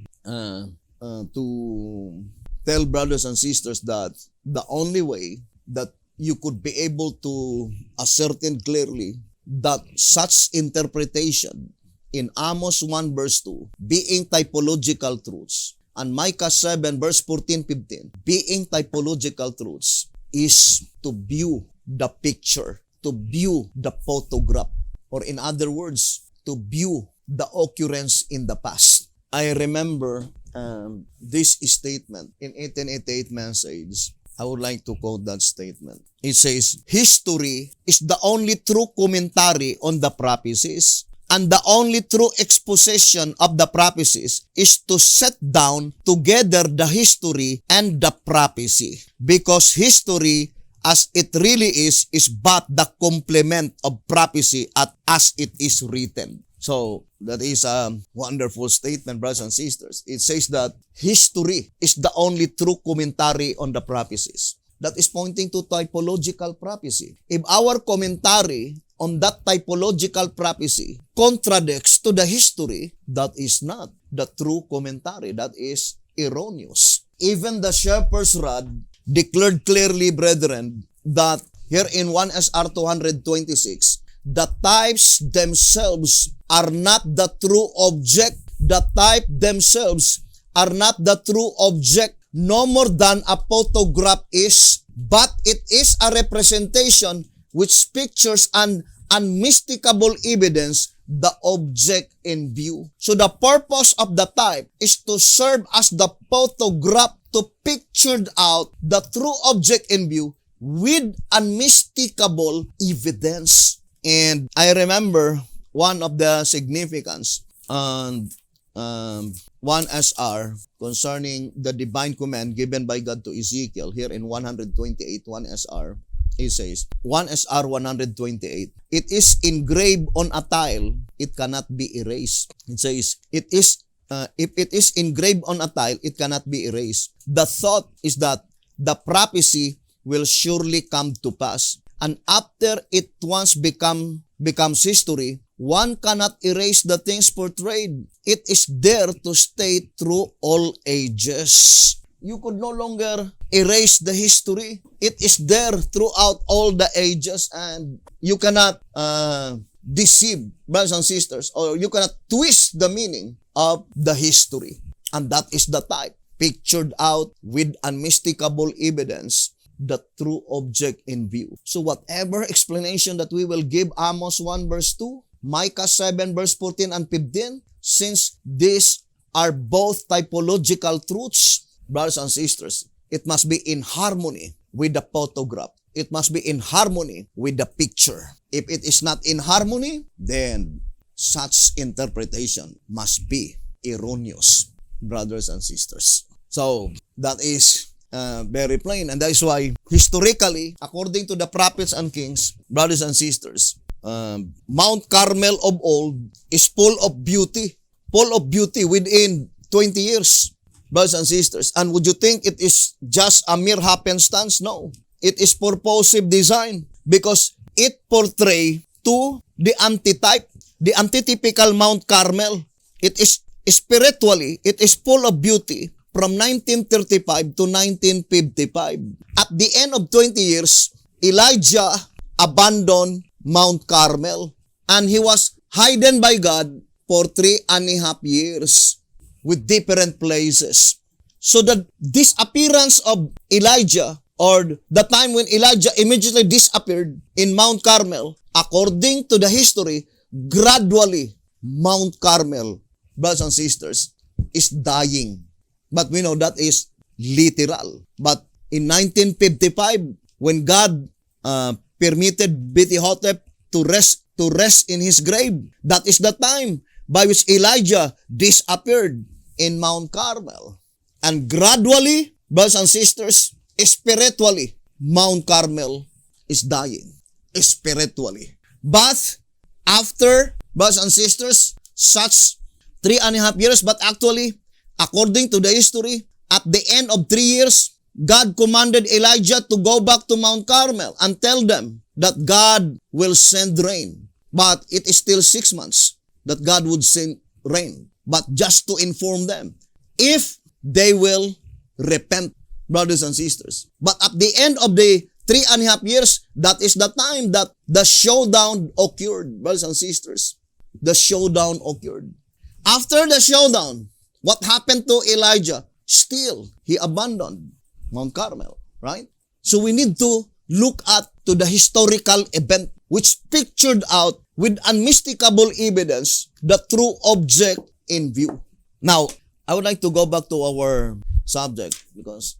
tell brothers and sisters that the only way that you could be able to ascertain clearly that such interpretation in Amos 1 verse 2 being typological truths and Micah 7 verse 14-15 being typological truths is to view the picture, to view the photograph, or in other words, to view the occurrence in the past. I remember this statement in 1888 message. I would like to quote that statement. It says, history is the only true commentary on the prophecies, and the only true exposition of the prophecies is to set down together the history and the prophecy. Because history, as it really is but the complement of prophecy as it is written. So, that is a wonderful statement, brothers and sisters. It says that history is the only true commentary on the prophecies. That is pointing to typological prophecy. If our commentary on that typological prophecy contradicts to the history, that is not the true commentary. That is erroneous. Even the shepherd's rod declared clearly, brethren, that here in 1 SR 226, the types themselves are not the true object. The type themselves are not the true object, no more than a photograph is, but it is a representation which pictures an unmistakable evidence the object in view. So the purpose of the type is to serve as the photograph to picture out the true object in view with unmistakable evidence. And I remember one of the significance on 1 SR concerning the divine command given by God to Ezekiel here in 128 1 SR. It says, 1 SR 128, it is engraved on a tile, it cannot be erased. It says, if it is engraved on a tile, it cannot be erased. The thought is that the prophecy will surely come to pass. And after it once becomes history, one cannot erase the things portrayed. It is there to stay through all ages. You could no longer erase the history. It is there throughout all the ages, and you cannot deceive, brothers and sisters, or you cannot twist the meaning of the history. And that is the type, pictured out with unmistakable evidence, the true object in view. So whatever explanation that we will give Amos 1 verse 2, Micah 7 verse 14 and 15, since these are both typological truths, brothers and sisters, it must be in harmony with the photograph. It must be in harmony with the picture. If it is not in harmony, then such interpretation must be erroneous, brothers and sisters. So that is very plain, and that is why historically, according to the prophets and kings, brothers and sisters, Mount Carmel of old is full of beauty within 20 years, brothers and sisters. And would you think it is just a mere happenstance? No, it is purposive design, because it portrays to the antitype, the antitypical Mount Carmel. It is spiritually, it is full of beauty from 1935 to 1955. At the end of 20 years, Elijah abandoned Mount Carmel, and he was hidden by God for 3.5 years with different places. So the disappearance of Elijah, or the time when Elijah immediately disappeared in Mount Carmel, according to the history, gradually Mount Carmel, brothers and sisters, is dying. But we know that is literal. But in 1955, when God permitted Beti-Hotep to rest in his grave, that is the time by which Elijah disappeared in Mount Carmel. And gradually, brothers and sisters, spiritually, Mount Carmel is dying. Spiritually. But after, brothers and sisters, such 3.5 years, but actually, according to the history, at the end of 3 years, God commanded Elijah to go back to Mount Carmel and tell them that God will send rain. But it is still 6 months that God would send rain. But just to inform them, if they will repent, brothers and sisters. But at the end of the 3.5 years, that is the time that the showdown occurred, brothers and sisters. The showdown occurred. After the showdown, what happened to Elijah? Still, he abandoned Mount Carmel, right? So we need to look at to the historical event which pictured out with unmistakable evidence the true object in view. Now, I would like to go back to our subject because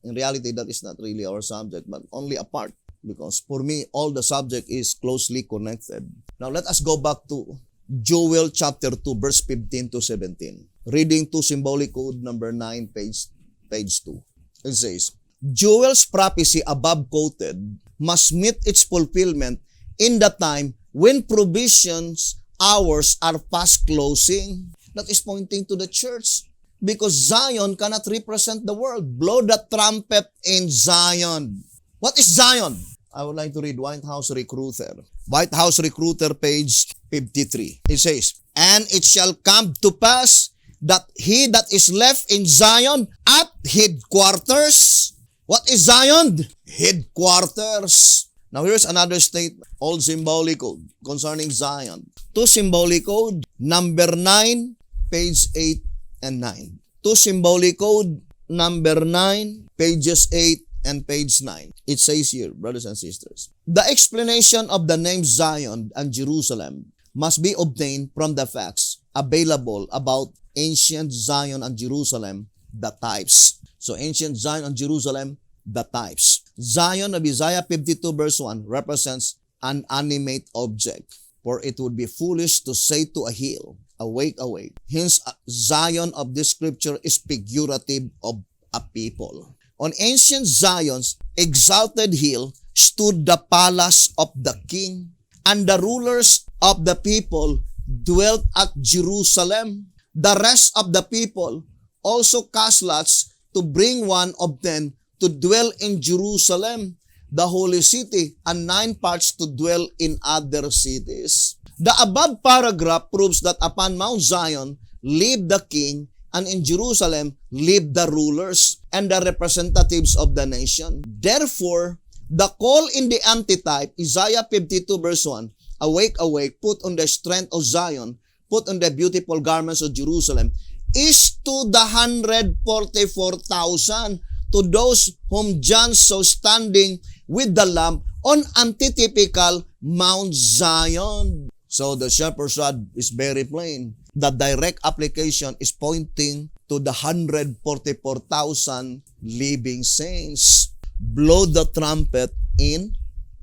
in reality that is not really our subject but only a part, because for me all the subject is closely connected. Now let us go back to Joel chapter 2 verse 15 to 17. Reading to symbolic code number 9 page 2. It says, Joel's prophecy above quoted must meet its fulfillment in the time when provisions hours are fast closing. That is pointing to the church. Because Zion cannot represent the world. Blow the trumpet in Zion. What is Zion? I would like to read White House Recruiter. White House Recruiter, page 53. It says, and it shall come to pass that he that is left in Zion at headquarters. What is Zion? Headquarters. Now here's another statement, all symbolic code concerning Zion. To symbolic code, number 9, page 8 and 9. To symbolic code, number 9, pages 8 and page 9. It says here, brothers and sisters, the explanation of the names Zion and Jerusalem must be obtained from the facts available about ancient Zion and Jerusalem, the types. So ancient Zion and Jerusalem, the types. Zion of Isaiah 52 verse 1 represents an animate object, for it would be foolish to say to a hill, awake, awake. Hence, Zion of this scripture is figurative of a people. On ancient Zion's exalted hill stood the palace of the king, and the rulers of the people dwelt at Jerusalem. The rest of the people also cast lots to bring one of them to dwell in Jerusalem, the holy city, and 9 parts to dwell in other cities. The above paragraph proves that upon Mount Zion lived the king, and in Jerusalem lived the rulers and the representatives of the nation. Therefore, the call in the antitype, Isaiah 52 verse 1, awake, awake, put on the strength of Zion, put on the beautiful garments of Jerusalem, is to the 144,000, to those whom John saw standing with the lamp on antitypical Mount Zion. So the shepherd's rod is very plain. The direct application is pointing to the 144,000 living saints. Blow the trumpet in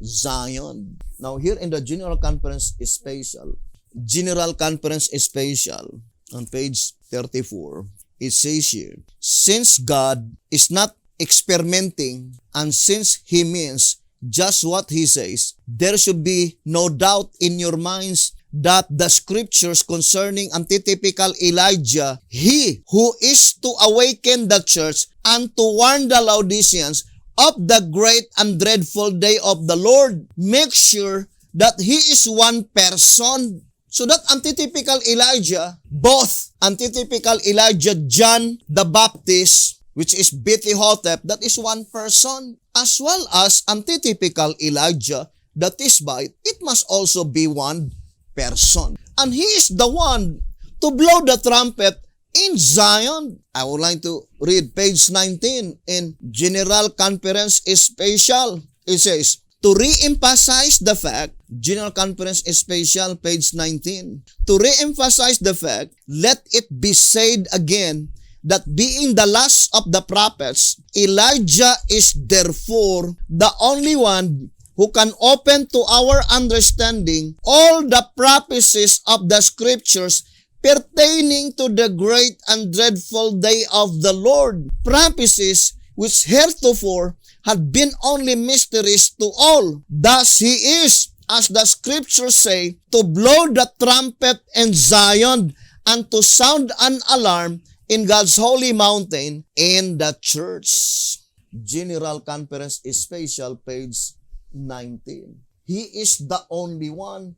Zion. Now here in the General Conference is special. General Conference is special. On page 34, it says here, since God is not experimenting and since He means just what He says, there should be no doubt in your minds that the scriptures concerning antitypical Elijah, he who is to awaken the church and to warn the Laodiceans of the great and dreadful day of the Lord, make sure that he is one person. So that antitypical Elijah, both antitypical Elijah John the Baptist, which is Bethihotep, that is one person, as well as antitypical Elijah, the Tishbite, it must also be one person. And he is the one to blow the trumpet in Zion. I would like to read page 19 in General Conference Special. It says, to re-emphasize the fact, General Conference Special, page 19, to re-emphasize the fact, let it be said again that being the last of the prophets, Elijah is therefore the only one who can open to our understanding all the prophecies of the scriptures pertaining to the great and dreadful day of the Lord. Prophecies which heretofore had been only mysteries to all. Thus he is, as the scriptures say, to blow the trumpet in Zion and to sound an alarm in God's holy mountain in the church. General Conference Special, page 19. He is the only one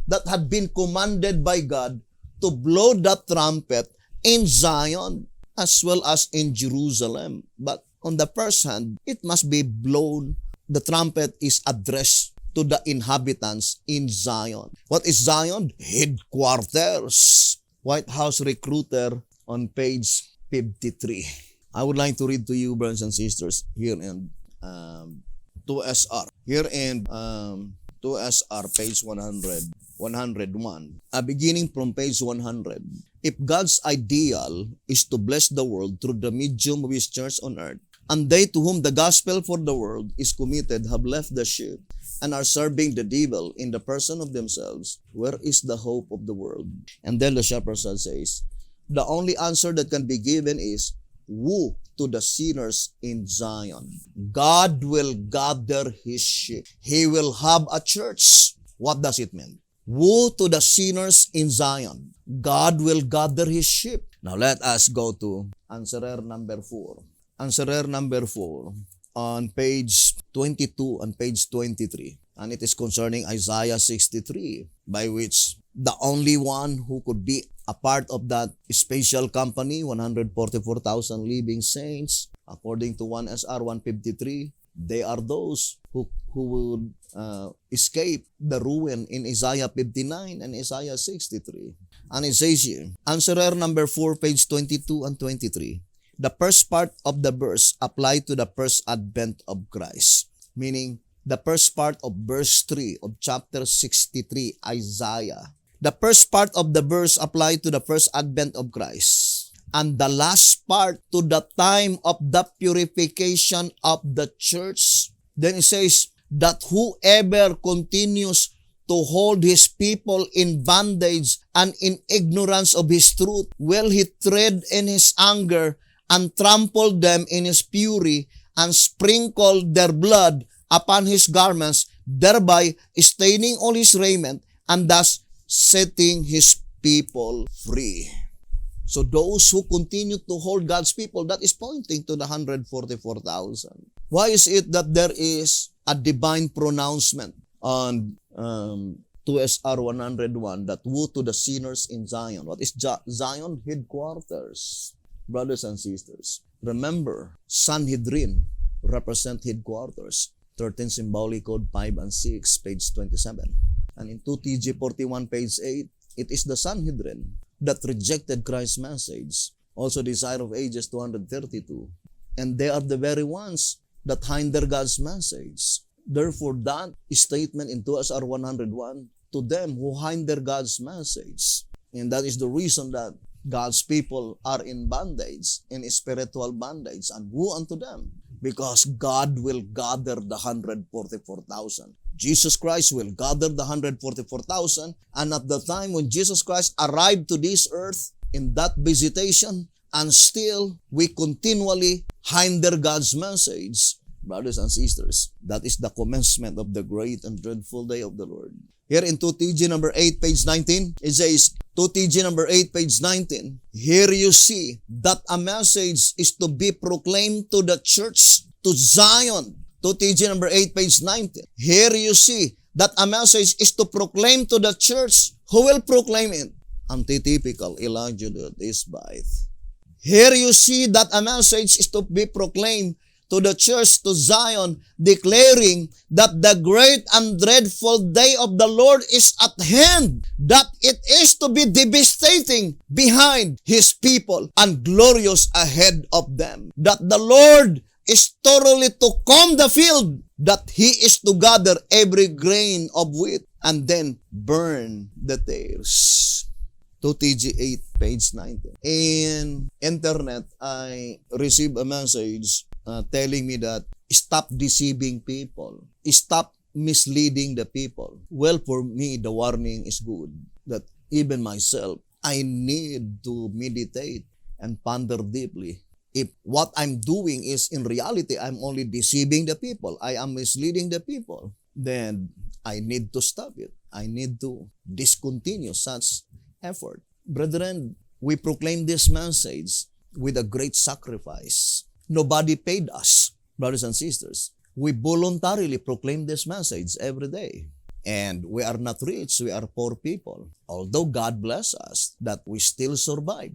that had been commanded by God to blow the trumpet in Zion as well as in Jerusalem. But on the first hand, it must be blown. The trumpet is addressed to the inhabitants in Zion. What is Zion? Headquarters. White House Recruiter on page 53. I would like to read to you, brothers and sisters, here in 2SR. Here in 2SR, page 101. Beginning from page 100. If God's ideal is to bless the world through the medium of His church on earth, and they to whom the gospel for the world is committed have left the sheep and are serving the devil in the person of themselves, where is the hope of the world? And then the shepherd says, the only answer that can be given is, woe to the sinners in Zion. God will gather His sheep. He will have a church. What does it mean? Woe to the sinners in Zion. God will gather His sheep. Now let us go to answerer number 4. Answerer number 4 on page 22 and page 23. And it is concerning Isaiah 63, by which the only one who could be a part of that special company, 144,000 living saints, according to 1SR 153, they are those who would escape the ruin in Isaiah 59 and Isaiah 63. And it says here, answerer number 4, page 22 and 23. The first part of the verse apply to the first advent of Christ, meaning the first part of verse 3 of chapter 63, Isaiah. The first part of the verse apply to the first advent of Christ, and the last part to the time of the purification of the church. Then it says that whoever continues to hold his people in bondage and in ignorance of his truth, will he tread in his anger and trample them in his fury and sprinkle their blood upon his garments, thereby staining all his raiment and thus setting his people free. So those who continue to hold God's people, that is pointing to the 144,000. Why is it that there is a divine pronouncement on 2SR 101 that woe to the sinners in Zion? What is Zion? Headquarters. Brothers and sisters, remember, Sanhedrin represent headquarters. 13 Symbolic Code 5 and 6, page 27. And in 2TG 41, page 8, it is the Sanhedrin that rejected Christ's message. Also Desire of Ages 232. And they are the very ones that hinder God's message. Therefore, that statement in 2SR 101, to them who hinder God's message. And that is the reason that God's people are in bondage, in spiritual bondage, and woe unto them, because God will gather the 144,000. Jesus Christ will gather the 144,000, and at the time when Jesus Christ arrived to this earth in that visitation, and still we continually hinder God's message, brothers and sisters, that is the commencement of the great and dreadful day of the Lord. Here in 2TG number 8, page 19, it says, 2TG number 8, page 19, here you see that a message is to be proclaimed to the church, to Zion. 2TG number 8, page 19. Here you see that a message is to proclaim to the church. Who will proclaim it? Antitypical Elijah the Tishbite. Here you see that a message is to be proclaimed to the church, to Zion, declaring that the great and dreadful day of the Lord is at hand, that it is to be devastating behind His people and glorious ahead of them, that the Lord is thoroughly to comb the field, that He is to gather every grain of wheat and then burn the tares. 2TG 8, page 19. In internet, I received a message telling me that stop deceiving people, stop misleading the people. Well, for me, the warning is good, that even myself, I need to meditate and ponder deeply. If what I'm doing is in reality, I'm only deceiving the people, I am misleading the people, then I need to stop it. I need to discontinue such effort. Brethren, we proclaim this message with a great sacrifice. Nobody paid us, brothers and sisters. We voluntarily proclaim this message every day. And we are not rich, we are poor people. Although God bless us, that we still survive,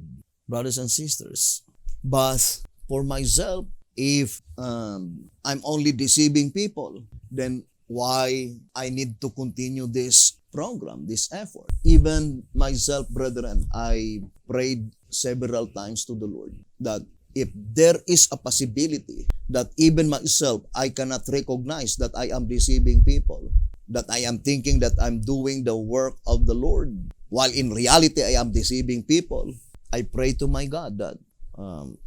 brothers and sisters. But for myself, if I'm only deceiving people, then why I need to continue this program, this effort? Even myself, brethren, I prayed several times to the Lord that if there is a possibility that even myself, I cannot recognize that I am deceiving people, that I am thinking that I'm doing the work of the Lord, while in reality I am deceiving people, I pray to my God that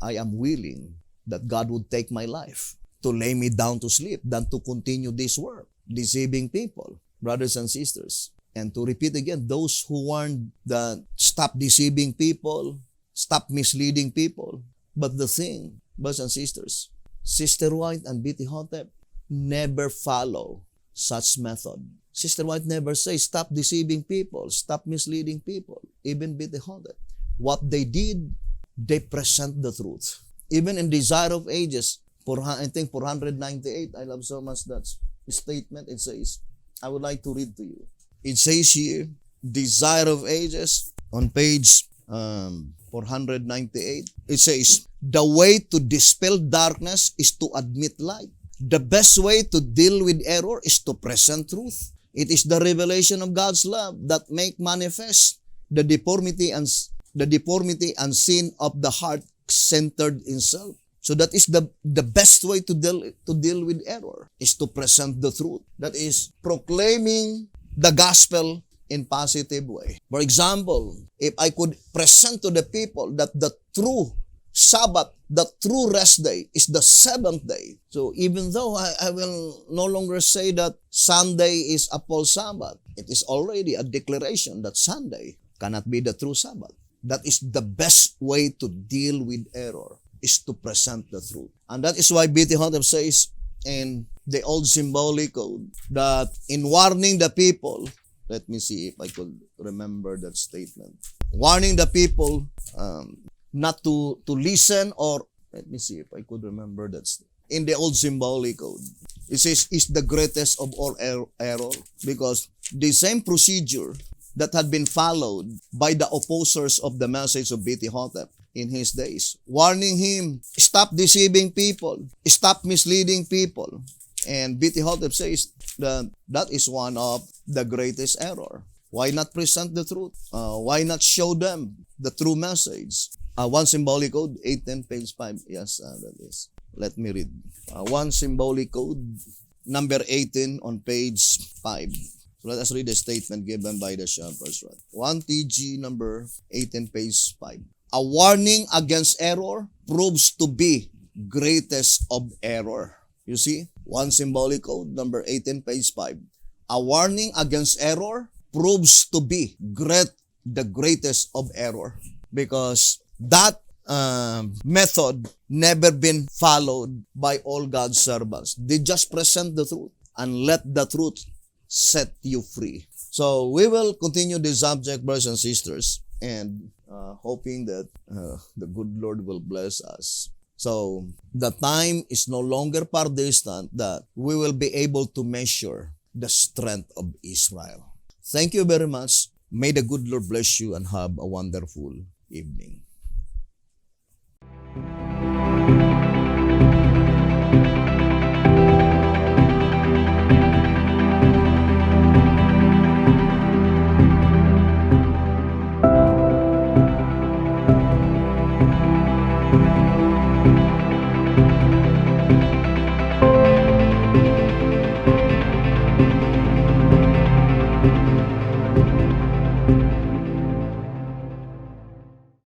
I am willing that God would take my life to lay me down to sleep than to continue this work, deceiving people, brothers and sisters. And to repeat again, those who warned that stop deceiving people, stop misleading people. But the thing, brothers and sisters, Sister White and Betty Hotep never follow such method. Sister White never says, stop deceiving people, stop misleading people. Even Betty Hotep. What they did, they present the truth. Even in Desire of Ages, I think 498, I love so much that statement. It says, I would like to read to you. It says here, Desire of Ages, on page 498, it says, the way to dispel darkness is to admit light. The best way to deal with error is to present truth. It is the revelation of God's love that make manifest the deformity and sin of the heart centered in self. So that is the best way to deal with error, is to present the truth. That is proclaiming the gospel in positive way. For example, if I could present to the people that the true Sabbath, the true rest day is the seventh day. So even though I will no longer say that Sunday is a false Sabbath, it is already a declaration that Sunday cannot be the true Sabbath. That is the best way to deal with error, is to present the truth. And that is why B.T. Hotep says in the old symbolic code that in warning the people, let me see if I could remember that statement. Warning the people not to listen, or let me see if I could remember that. In the old symbolic code, it says, is the greatest of all error, because the same procedure that had been followed by the opposers of the message of B.T. Hotep in his days, warning him, stop deceiving people, stop misleading people. And B.T. Hotep says that is one of the greatest error. Why not present the truth? Why not show them the true message? One symbolic code, 810 page 5. Yes, that is. Let me read. One symbolic code, number 18 on page 5. So let us read the statement given by the Shepherd's Rod. 1 TG number 18 page 5. A warning against error proves to be greatest of error. You see? One symbolic code, number 18 page 5. A warning against error proves to be the greatest of error, because that method never been followed by all God's servants. They just present the truth and let the truth set you free. So we will continue this subject, brothers and sisters, and hoping that the good Lord will bless us. So the time is no longer far distant that we will be able to measure the strength of Israel. Thank you very much. May the good Lord bless you and have a wonderful evening.